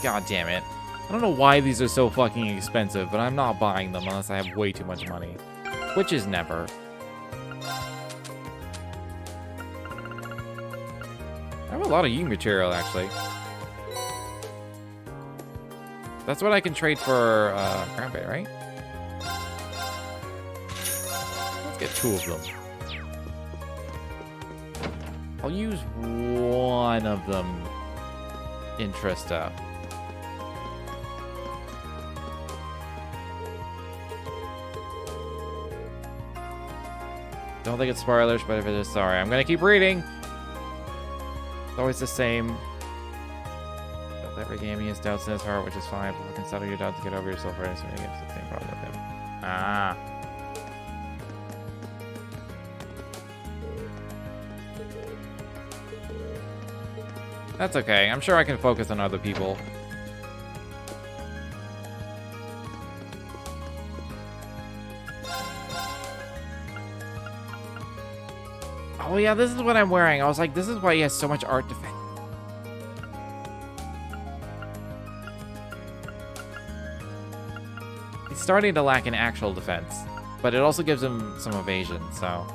God damn it. I don't know why these are so fucking expensive, but I'm not buying them unless I have way too much money. Which is never. I have a lot of U material, actually. That's what I can trade for Ground Bait, right? Let's get 2 of them. I'll use one of them in Trista. Don't think it's spoilers, but if it is, sorry. I'm gonna keep reading. It's always the same. With every game, he has doubts in his heart, which is fine. But we can settle your doubts to get over yourself right as soon as you have the same problem with him. Ah. That's okay. I'm sure I can focus on other people. Oh yeah, this is what I'm wearing. I was like, this is why he has so much art defense. He's starting to lack in actual defense, but it also gives him some evasion, so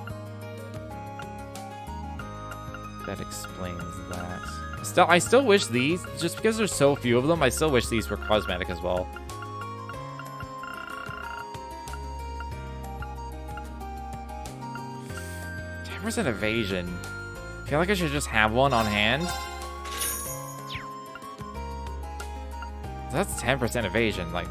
that explains that. I still wish these, just because there's so few of them, I still wish these were cosmetic as well. Percent evasion. I feel like I should just have one on hand. That's 10% evasion, like.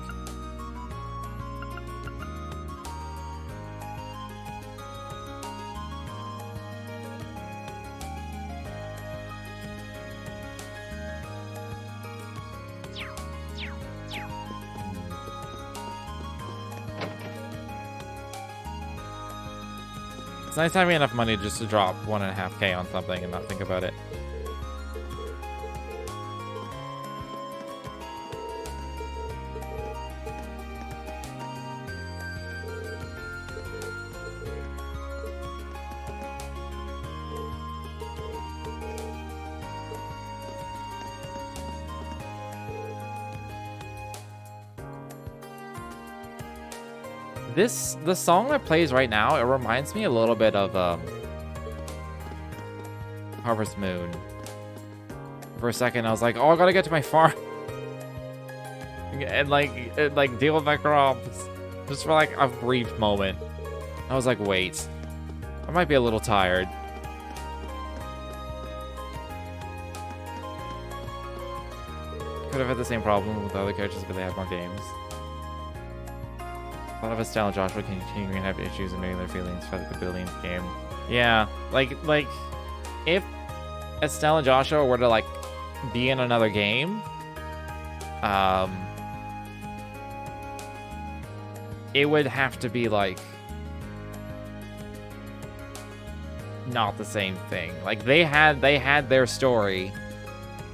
It's nice having enough money just to drop 1.5K on something and not think about it. The song that plays right now, it reminds me a little bit of Harvest Moon. For a second, I was like, oh, I gotta get to my farm. and like deal with my crops. Just for like a brief moment. I was like, wait. I might be a little tired. Could have had the same problem with other characters, but they had more games. A lot of Estelle and Joshua continuing to have issues and making their feelings for like the Billions game. Yeah, like if Estelle and Joshua were to like be in another game, it would have to be like not the same thing. Like they had their story,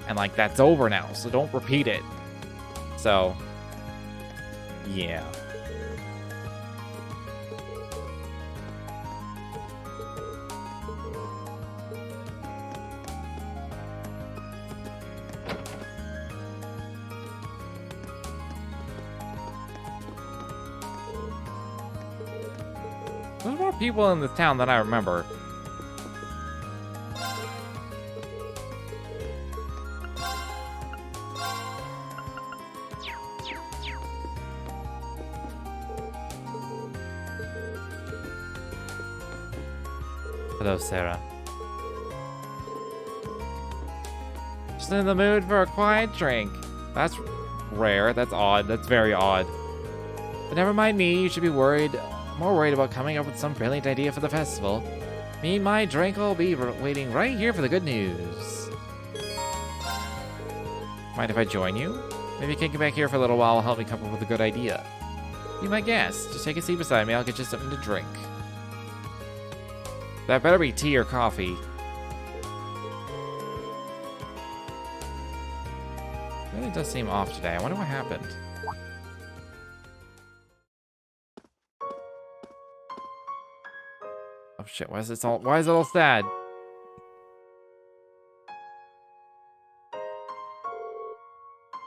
and like that's over now, so don't repeat it. So yeah. There's more people in this town than I remember. Hello, Sarah. Just in the mood for a quiet drink. That's rare. That's odd. That's very odd. But never mind me. You should be more worried about coming up with some brilliant idea for the festival. Me and my drink will be waiting right here for the good news. Mind if I join you? Maybe kicking back here for a little while will help me come up with a good idea. Be my guest. Just take a seat beside me. I'll get you something to drink. That better be tea or coffee. It really does seem off today. I wonder what happened. Oh shit, why is it all sad?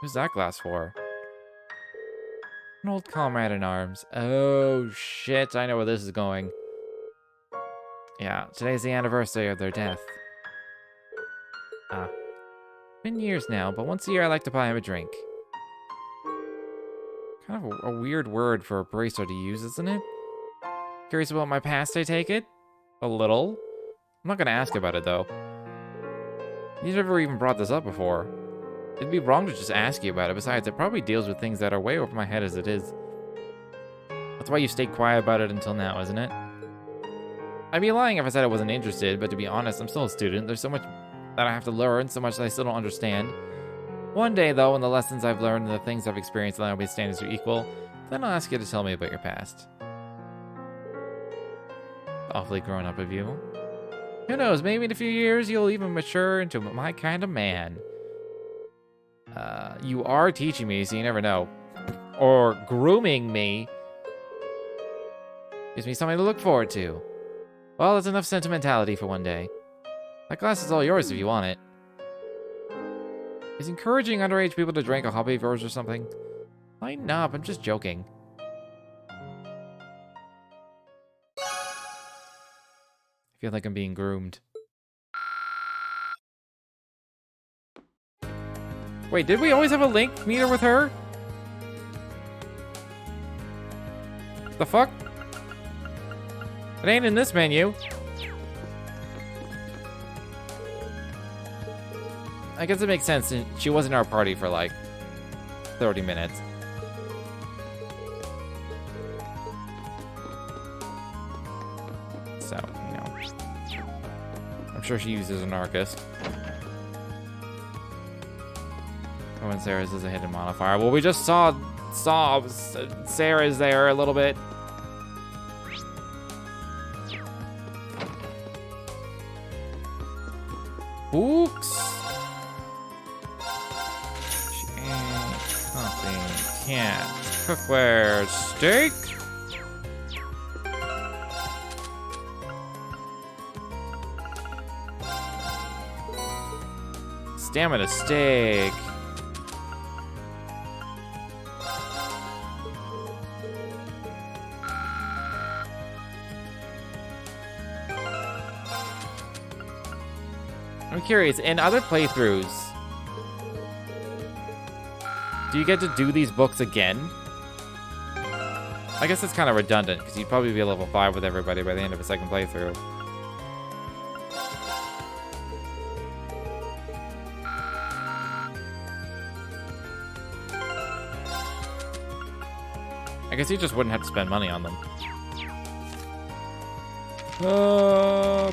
Who's that glass for? An old comrade in arms. Oh shit, I know where this is going. Yeah, today's the anniversary of their death. Ah. Been years now, but once a year I like to buy him a drink. Kind of a weird word for a barista to use, isn't it? Curious about my past, I take it? A little. I'm not gonna ask about it, though. You've never even brought this up before. It'd be wrong to just ask you about it. Besides, it probably deals with things that are way over my head as it is. That's why you stayed quiet about it until now, isn't it? I'd be lying if I said I wasn't interested, but to be honest, I'm still a student. There's so much that I have to learn, so much that I still don't understand. One day, though, when the lessons I've learned and the things I've experienced allow me to stand as your equal, then I'll ask you to tell me about your past. Awfully grown up of you. Who knows, maybe in a few years you'll even mature into my kind of man. You are teaching me, so you never know. Or grooming me. Gives me something to look forward to. Well, that's enough sentimentality for one day. That glass is all yours if you want it. Is encouraging underage people to drink a hobby of yours or something? Lighten up, I'm just joking. I feel like I'm being groomed. Wait, did we always have a link meter with her? The fuck? It ain't in this menu. I guess it makes sense. She was in our party for like 30 minutes. So, you know. I'm sure she uses an Arcus. Oh, and Sarah's is a hidden modifier. Well, we just saw Sarah's there a little bit. Books. She ain't something. Can't. Cookware. Steak. Stamina steak. I'm curious, in other playthroughs, do you get to do these books again? I guess it's kind of redundant, because you'd probably be a level 5 with everybody by the end of a second playthrough. I guess you just wouldn't have to spend money on them.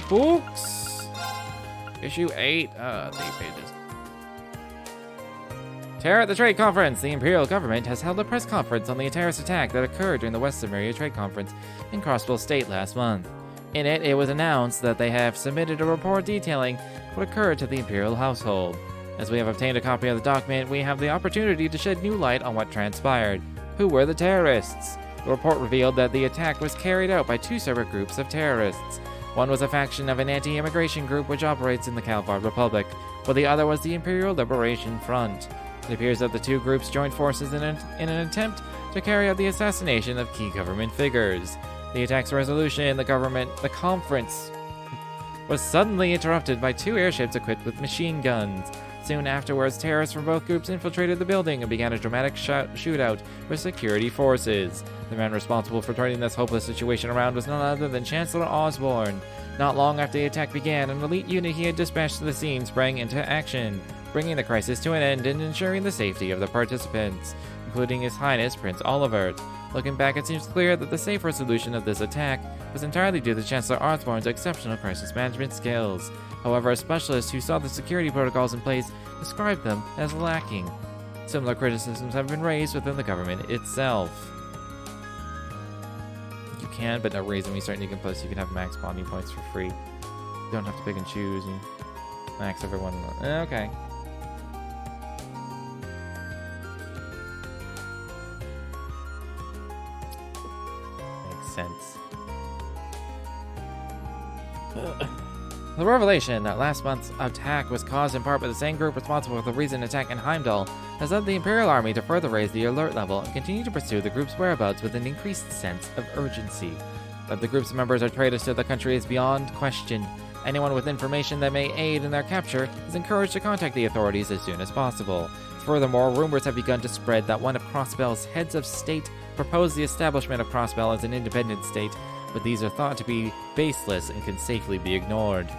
Books? Issue 8, 3 pages. Terror at the Trade Conference! The Imperial Government has held a press conference on the terrorist attack that occurred during the West Samaria Trade Conference in Crossville State last month. In it, it was announced that they have submitted a report detailing what occurred to the Imperial household. As we have obtained a copy of the document, we have the opportunity to shed new light on what transpired. Who were the terrorists? The report revealed that the attack was carried out by 2 separate groups of terrorists. One was a faction of an anti-immigration group which operates in the Calvar Republic, while the other was the Imperial Liberation Front. It appears that the 2 groups joined forces in an attempt to carry out the assassination of key government figures. The attack's resolution, the conference, was suddenly interrupted by 2 airships equipped with machine guns. Soon afterwards, terrorists from both groups infiltrated the building and began a dramatic shootout with security forces. The man responsible for turning this hopeless situation around was none other than Chancellor Osborne. Not long after the attack began, an elite unit he had dispatched to the scene sprang into action, bringing the crisis to an end and ensuring the safety of the participants, including His Highness Prince Olivert. Looking back, it seems clear that the safe resolution of this attack was entirely due to Chancellor Osborne's exceptional crisis management skills. However, a specialist who saw the security protocols in place described them as lacking. Similar criticisms have been raised within the government itself. You can, but no reason. When you start Negan Plus, you can have max bonding points for free. You don't have to pick and choose. You max everyone. Okay. Makes sense. The revelation that last month's attack was caused in part by the same group responsible for the recent attack in Heimdall has led the Imperial Army to further raise the alert level and continue to pursue the group's whereabouts with an increased sense of urgency. That the group's members are traitors to the country is beyond question. Anyone with information that may aid in their capture is encouraged to contact the authorities as soon as possible. Furthermore, rumors have begun to spread that one of Crossbell's heads of state proposed the establishment of Crossbell as an independent state, but these are thought to be baseless and can safely be ignored.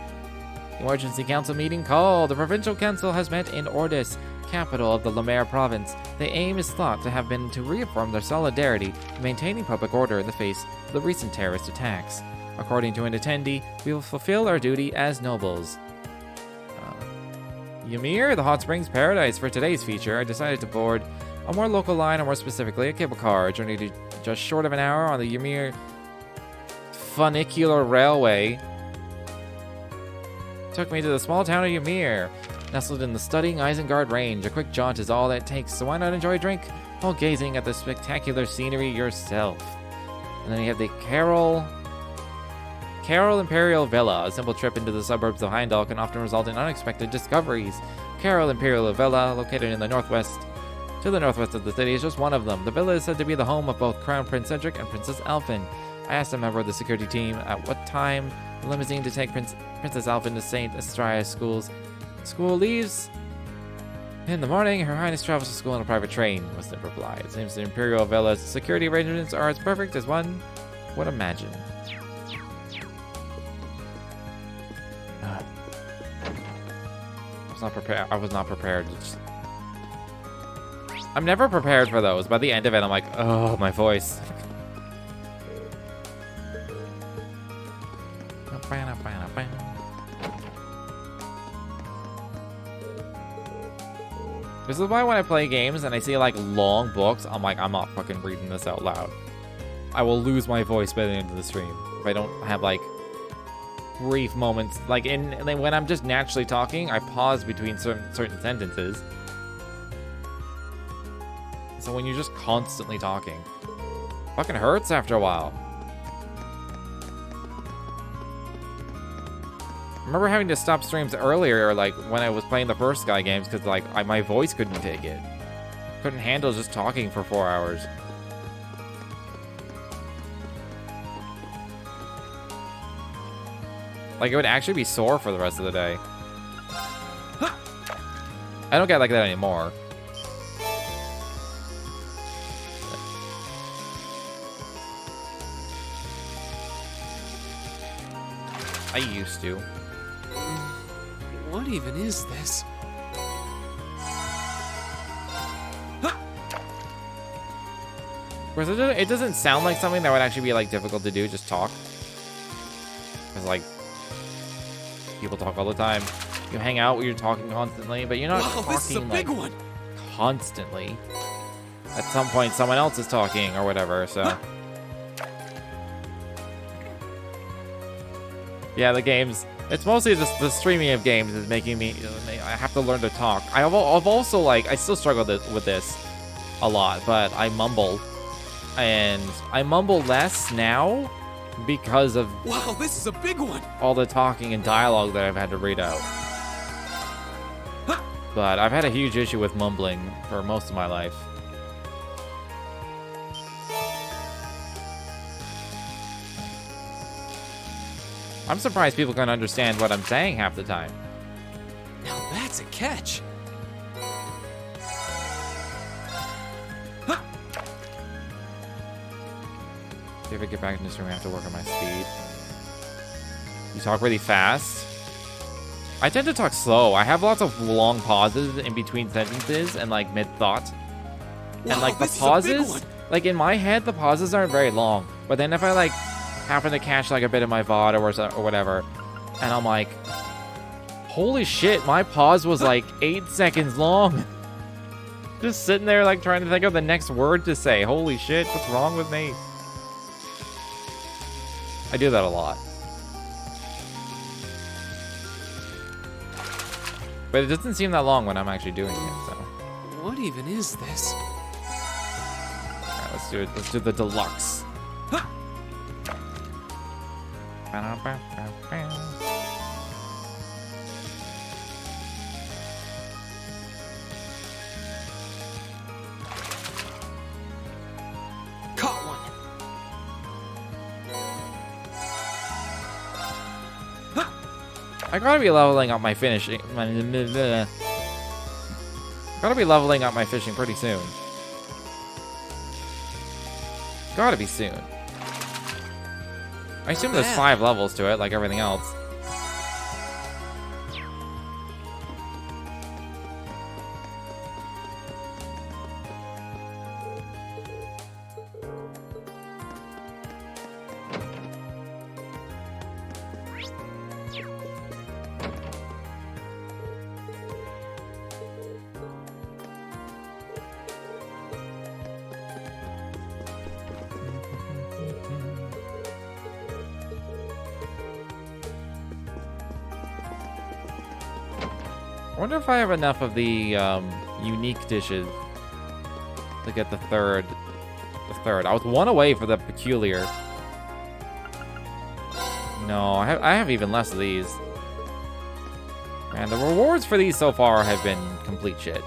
Emergency Council meeting called. The Provincial Council has met in Ordis, capital of the Lemaire province. The aim is thought to have been to reaffirm their solidarity in maintaining public order in the face of the recent terrorist attacks. According to an attendee, we will fulfill our duty as nobles. Ymir, the Hot Springs Paradise. For today's feature, I decided to board a more local line, or more specifically, a cable car, a journey to just short of an hour on the Ymir Funicular Railway. Took me to the small town of Ymir, nestled in the stunning Isengard Range. A quick jaunt is all that takes, so why not enjoy a drink while gazing at the spectacular scenery yourself? And then you have the Carol Carroll Imperial Villa. A simple trip into the suburbs of Heimdall can often result in unexpected discoveries. Carroll Imperial Villa, located in the northwest, to the northwest of the city, is just one of them. The villa is said to be the home of both Crown Prince Cedric and Princess Alphen. I asked a member of the security team at what time the limousine to take Princess Alphen to St. Estria's school leaves. In the morning, Her Highness travels to school in a private train, was the reply. It seems the Imperial Villa's security arrangements are as perfect as one would imagine. I was not prepared. I'm never prepared for those. By the end of it, I'm like, oh, my voice. This is why when I play games and I see like long books, I'm like, I'm not fucking reading this out loud. I will lose my voice by the end of the stream if I don't have like brief moments. Like when I'm just naturally talking, I pause between certain sentences. So when you're just constantly talking, it fucking hurts after a while. I remember having to stop streams earlier, like when I was playing the first Sky games, because like my voice couldn't take it. Couldn't handle just talking for 4 hours. Like it would actually be sore for the rest of the day. I don't get like that anymore. I used to. What even is this? Of course, it doesn't sound like something that would actually be like difficult to do, just talk. Because like, people talk all the time. You hang out where you're talking constantly, but you're not talking this is a big like one. Constantly. At some point, someone else is talking or whatever, so. Yeah, the games. It's mostly just the streaming of games is making me. I have to learn to talk. I've also like I still struggle with this a lot, but I mumble, and I mumble less now because of Wow, this is a big one. all the talking and dialogue that I've had to read out. But I've had a huge issue with mumbling for most of my life. I'm surprised people can understand what I'm saying half the time. Now that's a catch. See if I get back in this room, I have to work on my speed. You talk really fast? I tend to talk slow. I have lots of long pauses in between sentences and like mid-thought. Wow, And like the this is a big pauses, one. like in my head, the pauses aren't very long. But then if I like happen to catch like a bit of my VOD or whatever, and I'm like, holy shit, my pause was like 8 seconds long. Just sitting there like trying to think of the next word to say. Holy shit, what's wrong with me? I do that a lot. But it doesn't seem that long when I'm actually doing it, so. What even is this? Alright, let's do it. Let's do the deluxe. Caught one. I gotta be leveling up my finishing. Gotta be leveling up my fishing pretty soon. Gotta be soon. I assume there's 5 levels to it, like everything else. I wonder if I have enough of the unique dishes to get the third. I was 1 away for the peculiar. No, I have even less of these. Man, the rewards for these so far have been complete shit.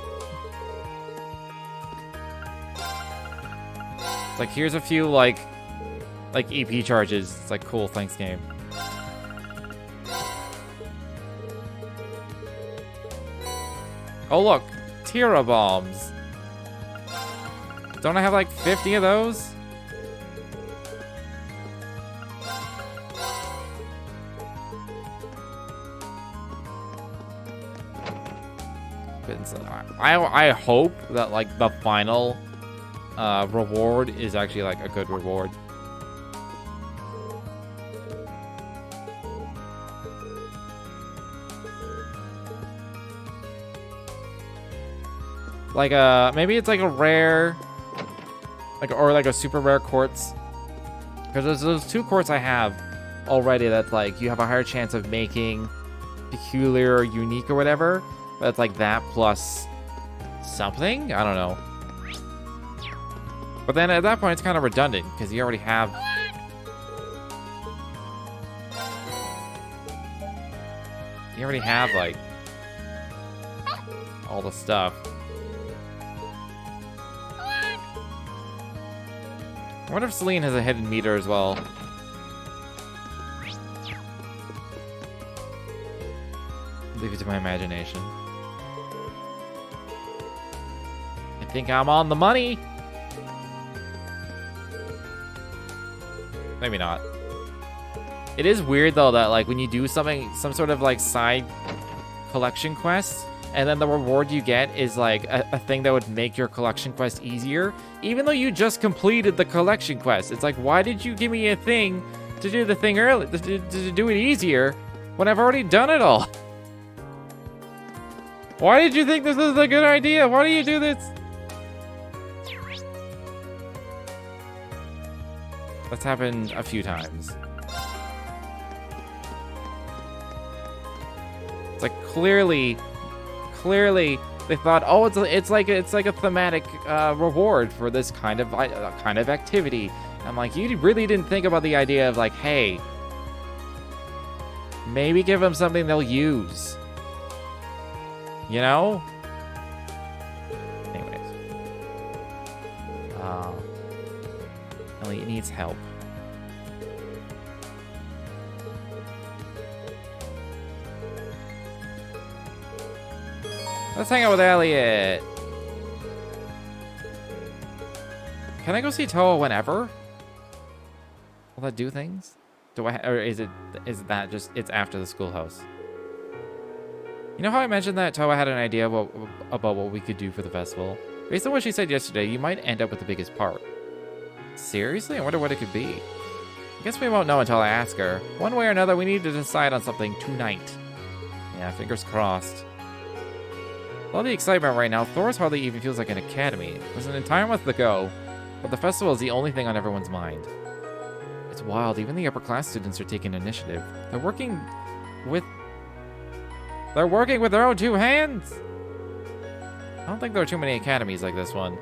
It's like, here's a few, like EP charges. It's like, cool, thanks, game. Oh, look. Tira bombs. Don't I have, like, 50 of those? I hope that, like, the final reward is actually, like, a good reward. Like, maybe it's, like, a rare, like, or, like, a super rare quartz. Because there's those 2 quartz I have already that's, like, you have a higher chance of making peculiar or unique or whatever. But it's, like, that plus something? I don't know. But then at that point, it's kind of redundant, because you already have... You already have, like, all the stuff. I wonder if Celine has a hidden meter as well. Leave it to my imagination. I think I'm on the money. Maybe not. It is weird though that like when you do something, some sort of like side collection quest, and then the reward you get is like a thing that would make your collection quest easier, even though you just completed the collection quest. It's like, why did you give me a thing to do the thing early, to do it easier when I've already done it all? Why did you think this was a good idea? Why do you do this? That's happened a few times. It's like clearly they thought, oh, it's like a thematic reward for this kind of activity. I'm like, you really didn't think about the idea of like, hey, maybe give them something they'll use. You know? Anyways. Elliot needs help. Let's hang out with Elliot. Can I go see Toa whenever? Will that do things? Or is that just, it's after the schoolhouse? You know how I mentioned that Toa had an idea about what we could do for the festival? Based on what she said yesterday, you might end up with the biggest part. Seriously? I wonder what it could be. I guess we won't know until I ask her. One way or another, we need to decide on something tonight. Yeah, fingers crossed. With all the excitement right now, Thor's hardly even feels like an academy. There's an entire month to go, but the festival is the only thing on everyone's mind. It's wild, even the upper class students are taking initiative. They're working with their own 2 hands! I don't think there are too many academies like this one.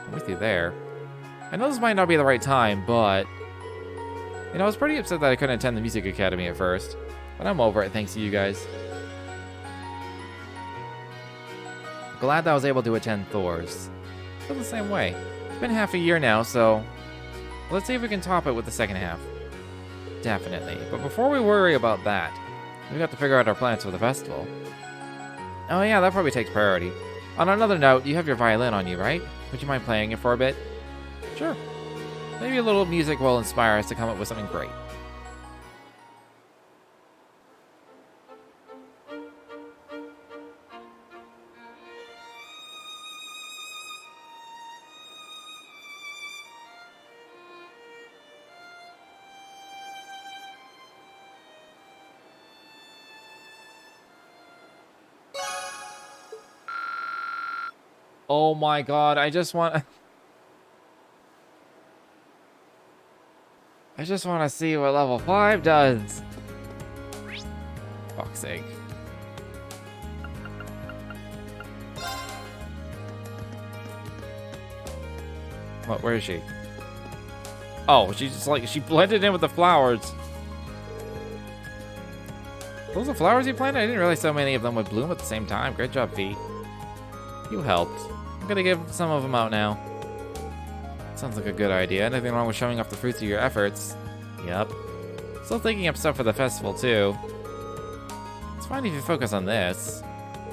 I'm with you there. I know this might not be the right time, but... You know, I was pretty upset that I couldn't attend the music academy at first. But I'm over it thanks to you guys. Glad that I was able to attend Thor's. Feel the same way. It's been half a year now, so... Let's see if we can top it with the second half. Definitely. But before we worry about that, we've got to figure out our plans for the festival. Oh yeah, that probably takes priority. On another note, you have your violin on you, right? Would you mind playing it for a bit? Sure. Maybe a little music will inspire us to come up with something great. Oh my god, I just want to see what level 5 does. Fuck's sake. What, where is she? Oh, she just like, she blended in with the flowers. Those are flowers you planted? I didn't realize so many of them would bloom at the same time. Great job, V. You helped. I'm gonna give some of them out now. Sounds like a good idea. Nothing wrong with showing off the fruits of your efforts. Yep. Still thinking up stuff for the festival, too. It's fine if you focus on this.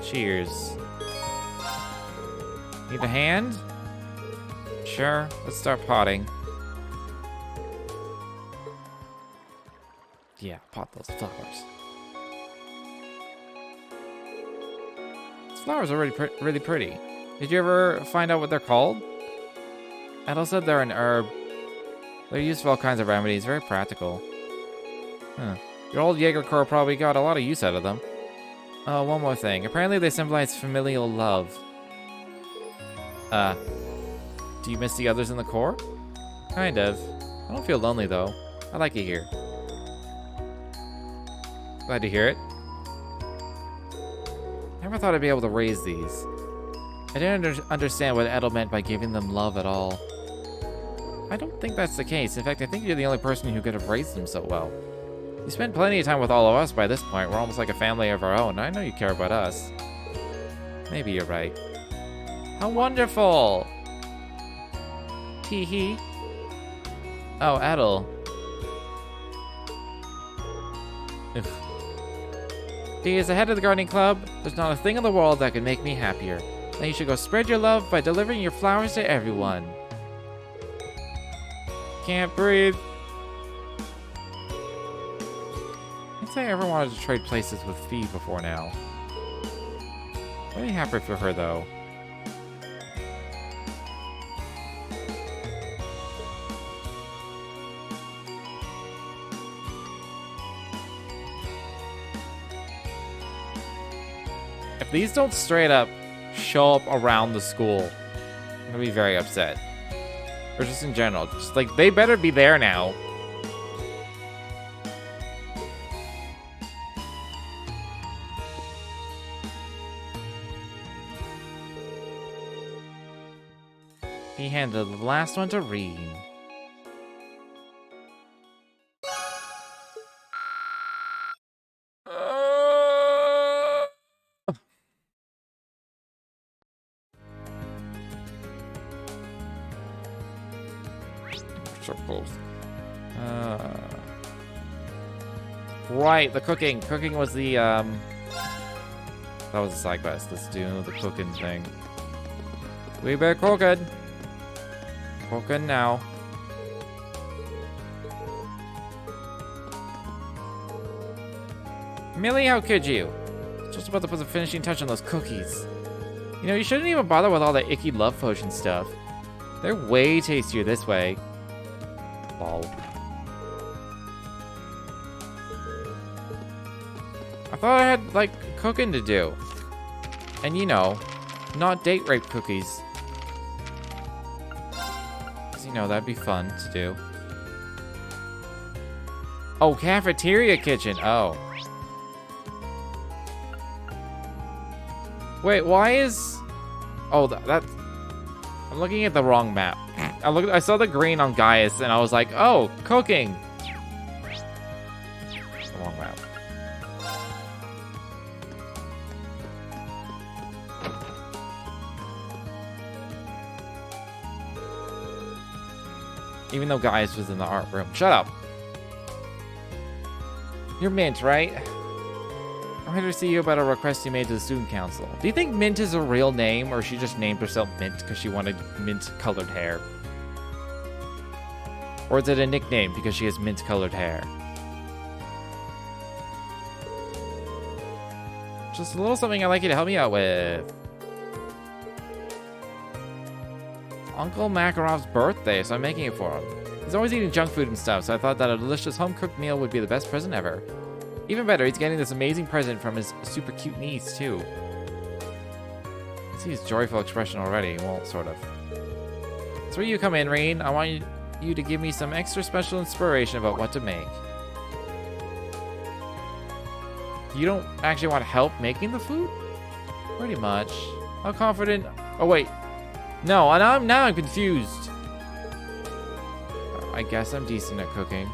Cheers. Need a hand? Sure. Let's start potting. Yeah, pot those flowers. These flowers are really pretty. Did you ever find out what they're called? Edel said they're an herb. They're used for all kinds of remedies. Very practical. Huh. Your old Jaeger Corps probably got a lot of use out of them. Oh, one more thing. Apparently they symbolize familial love. Do you miss the others in the Corps? Kind of. I don't feel lonely, though. I like it here. Glad to hear it. Never thought I'd be able to raise these. I didn't understand what Edel meant by giving them love at all. I don't think that's the case. In fact, I think you're the only person who could have raised them so well. You spent plenty of time with all of us by this point. We're almost like a family of our own. I know you care about us. Maybe you're right. How wonderful! Tee hee. Oh, Edel. He is the head of the gardening club. There's not a thing in the world that could make me happier. Now you should go spread your love by delivering your flowers to everyone. Can't breathe. I'd say I ever wanted to trade places with Fee before now. Really happy for her, though. If these don't straight up show up around the school, I'm gonna be very upset. Or just in general. Just like, they better be there now. He handed the last one to Reen. So close. Right, the cooking. Cooking was the, that was a side quest. Let's do the cooking thing. We better cooking. Cooking now. Millie, how could you? Just about to put the finishing touch on those cookies. You know, you shouldn't even bother with all that icky love potion stuff. They're way tastier this way. Lol. I thought I had, like, cooking to do. And, you know, not date rape cookies. Because, you know, that'd be fun to do. Oh, cafeteria kitchen. Oh. Wait, why is... Oh, that... I'm looking at the wrong map. I saw the green on Gaius, and I was like, oh, cooking. The wrong map. Even though Gaius was in the art room. Shut up. You're Mint, right? I'm here to see you about a request you made to the student council. Do you think Mint is a real name, or she just named herself Mint because she wanted mint-colored hair? Or is it a nickname because she has mint-colored hair? Just a little something I'd like you to help me out with. Uncle Makarov's birthday, so I'm making it for him. He's always eating junk food and stuff, so I thought that a delicious home-cooked meal would be the best present ever. Even better, he's getting this amazing present from his super cute niece, too. I see his joyful expression already. Well, sort of. That's where you come in, Reen. I want you to give me some extra special inspiration about what to make. You don't actually want help making the food? Pretty much. How confident... Oh, wait. No, now I'm confused. I guess I'm decent at cooking.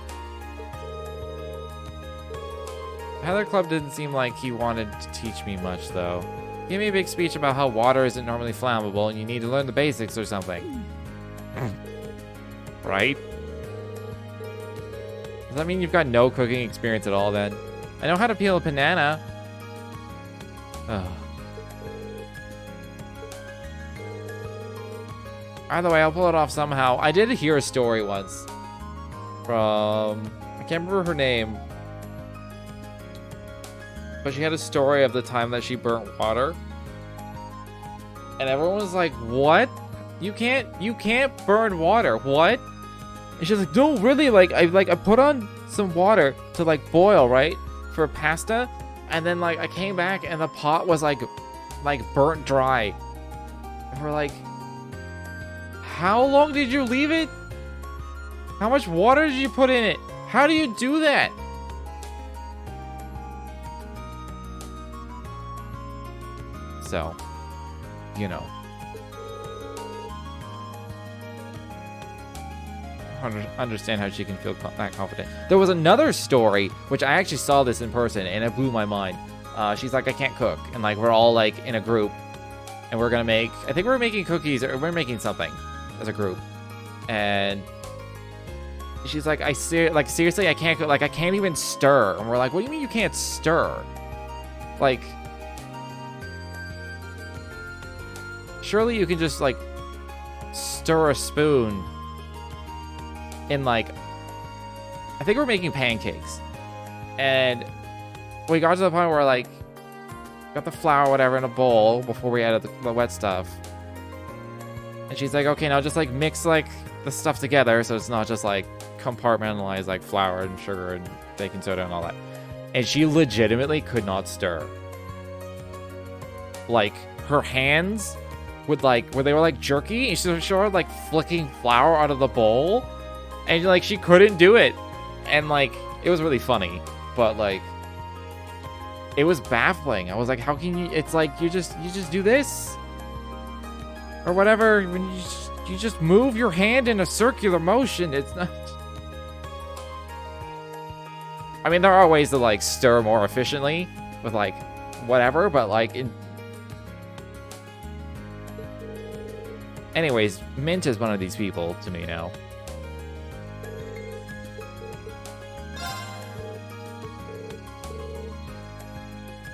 Heather Club didn't seem like he wanted to teach me much, though. He gave me a big speech about how water isn't normally flammable and you need to learn the basics or something. Right? Does that mean you've got no cooking experience at all, then? I know how to peel a banana. Ugh. Either way, I'll pull it off somehow. I did hear a story once from... I can't remember her name. But she had a story of the time that she burnt water. And everyone was like, what? You can't burn water. What? And she's like, no, really, I put on some water to like boil, right? For pasta. And then like I came back and the pot was like burnt dry. And we're like, how long did you leave it? How much water did you put in it? How do you do that? So, you know. Understand how she can feel that confident. There was another story, which I actually saw this in person, and it blew my mind. She's like, I can't cook. And like, we're all like in a group. And we're gonna make, I think we're making cookies, or we're making something as a group. And she's like, seriously, I can't cook. Like, I can't even stir. And we're like, what do you mean you can't stir? Like, surely you can just like stir a spoon in like, I think we're making pancakes. And we got to the point where like, got the flour, whatever, in a bowl before we added the wet stuff. And she's like, okay, now just like mix like the stuff together so it's not just like compartmentalized like flour and sugar and baking soda and all that. And she legitimately could not stir. Like, her hands would like, where they were like jerky, and she started like flicking flour out of the bowl. And like, she couldn't do it. And like, it was really funny. But like, it was baffling. I was like, how can you, it's like, you just do this? Or whatever, when you just move your hand in a circular motion. It's not... I mean, there are ways to like stir more efficiently with like whatever, but like in... Anyways, Mint is one of these people to me now.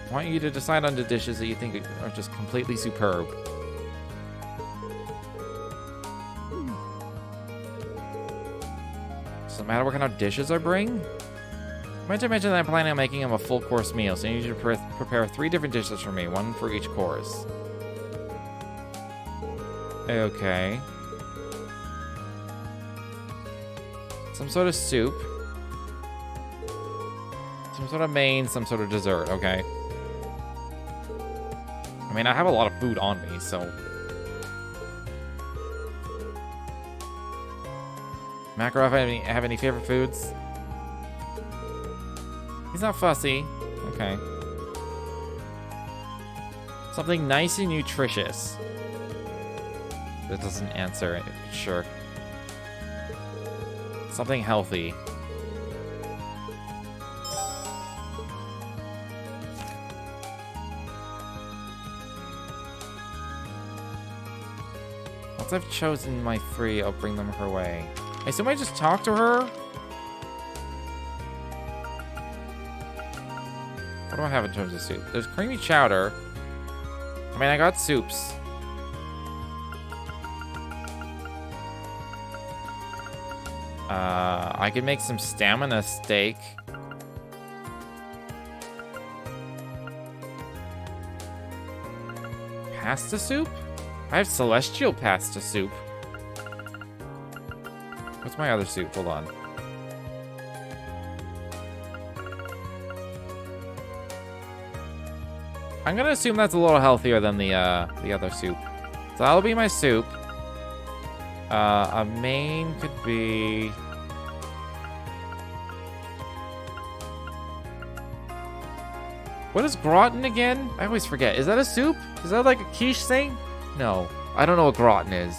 I want you to decide on the dishes that you think are just completely superb. Does it matter what kind of dishes I bring? I meant to mention that I'm planning on making him a full course meal, so you need to prepare 3 different dishes for me, 1 for each course. Okay. Some sort of soup. Some sort of main, some sort of dessert, okay. I mean, I have a lot of food on me, so... Macro, have any favorite foods? He's not fussy. Okay. Something nice and nutritious. That doesn't answer it. Sure. Something healthy. Once I've chosen my 3, I'll bring them her way. Hey, somebody just talk to her? What do I have in terms of soup? There's creamy chowder. I mean, I got soups. I could make some stamina steak. Pasta soup? I have celestial pasta soup. What's my other soup? Hold on. I'm gonna assume that's a little healthier than the other soup. So that'll be my soup. A main could be... What is gratin again? I always forget. Is that a soup? Is that like a quiche thing? No. I don't know what gratin is.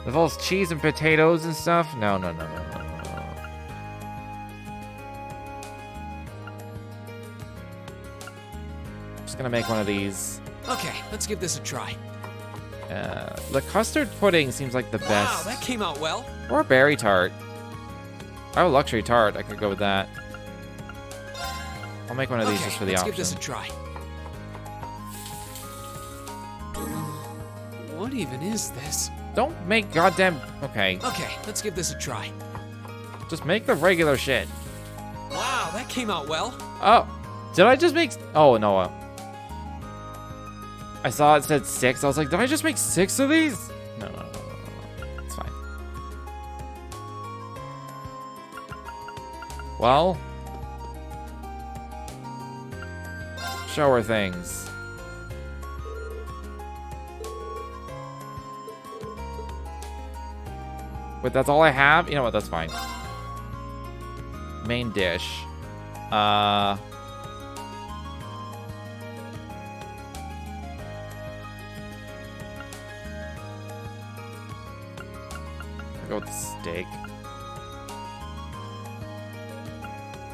With all this cheese and potatoes and stuff? No. Just gonna make one of these. Okay, let's give this a try. The custard pudding seems like the Wow, best. that came out well. Or berry tart. I have a luxury tart. I could go with that. I'll make one of these Okay, just for the let's option. give this a try. What even is this? Don't make goddamn... Okay, Okay, let's give this a try. just make the regular shit. Wow, that came out well. Oh, did I just make... Oh, no. I saw it said 6. I was like, did I just make 6 of these? No. It's fine. Well... Show her things. But that's all I have? You know what, that's fine. Main dish. I'll go with the steak.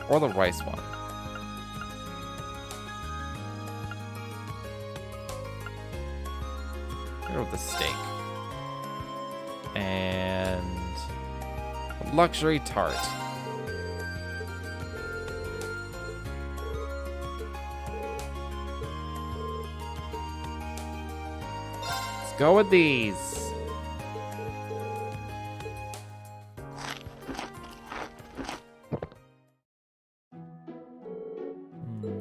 Or the rice one. I'll go with the steak. And luxury tart. Let's go with these.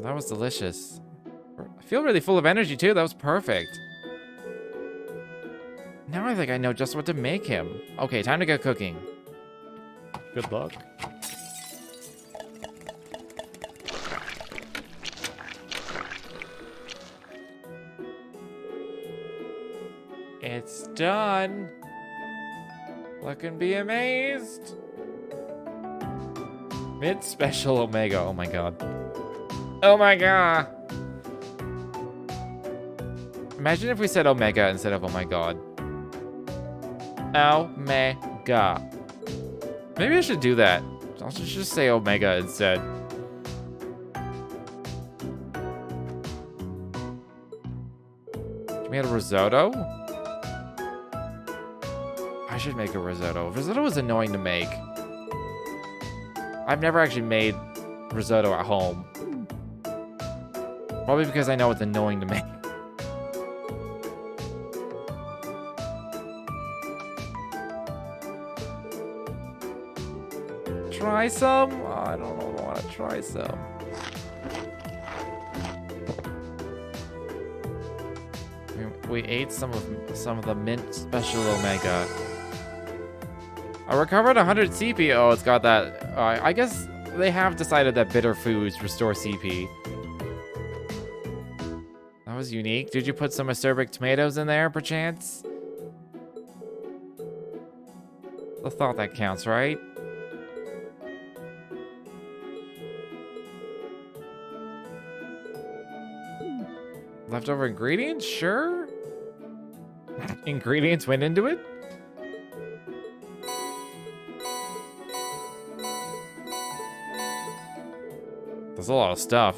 That was delicious. I feel really full of energy too. That was perfect. Now I think I know just what to make him. Okay, time to get cooking. Good luck. It's done. Look and be amazed. Mid special Omega. Oh my god. Oh my god. Imagine if we said Omega instead of oh my god. Omega. Maybe I should do that. I'll just say Omega instead. Can we have a risotto? I should make a risotto. Risotto is annoying to make. I've never actually made risotto at home. Probably because I know it's annoying to make. Try some? Oh, I don't know if I want to try some. We ate some of the mint special Omega. I recovered 100 CP. Oh, it's got that. I guess they have decided that bitter foods restore CP. That was unique. Did you put some acerbic tomatoes in there, perchance? The thought that counts, right? Leftover ingredients? Sure. Ingredients went into it? There's a lot of stuff.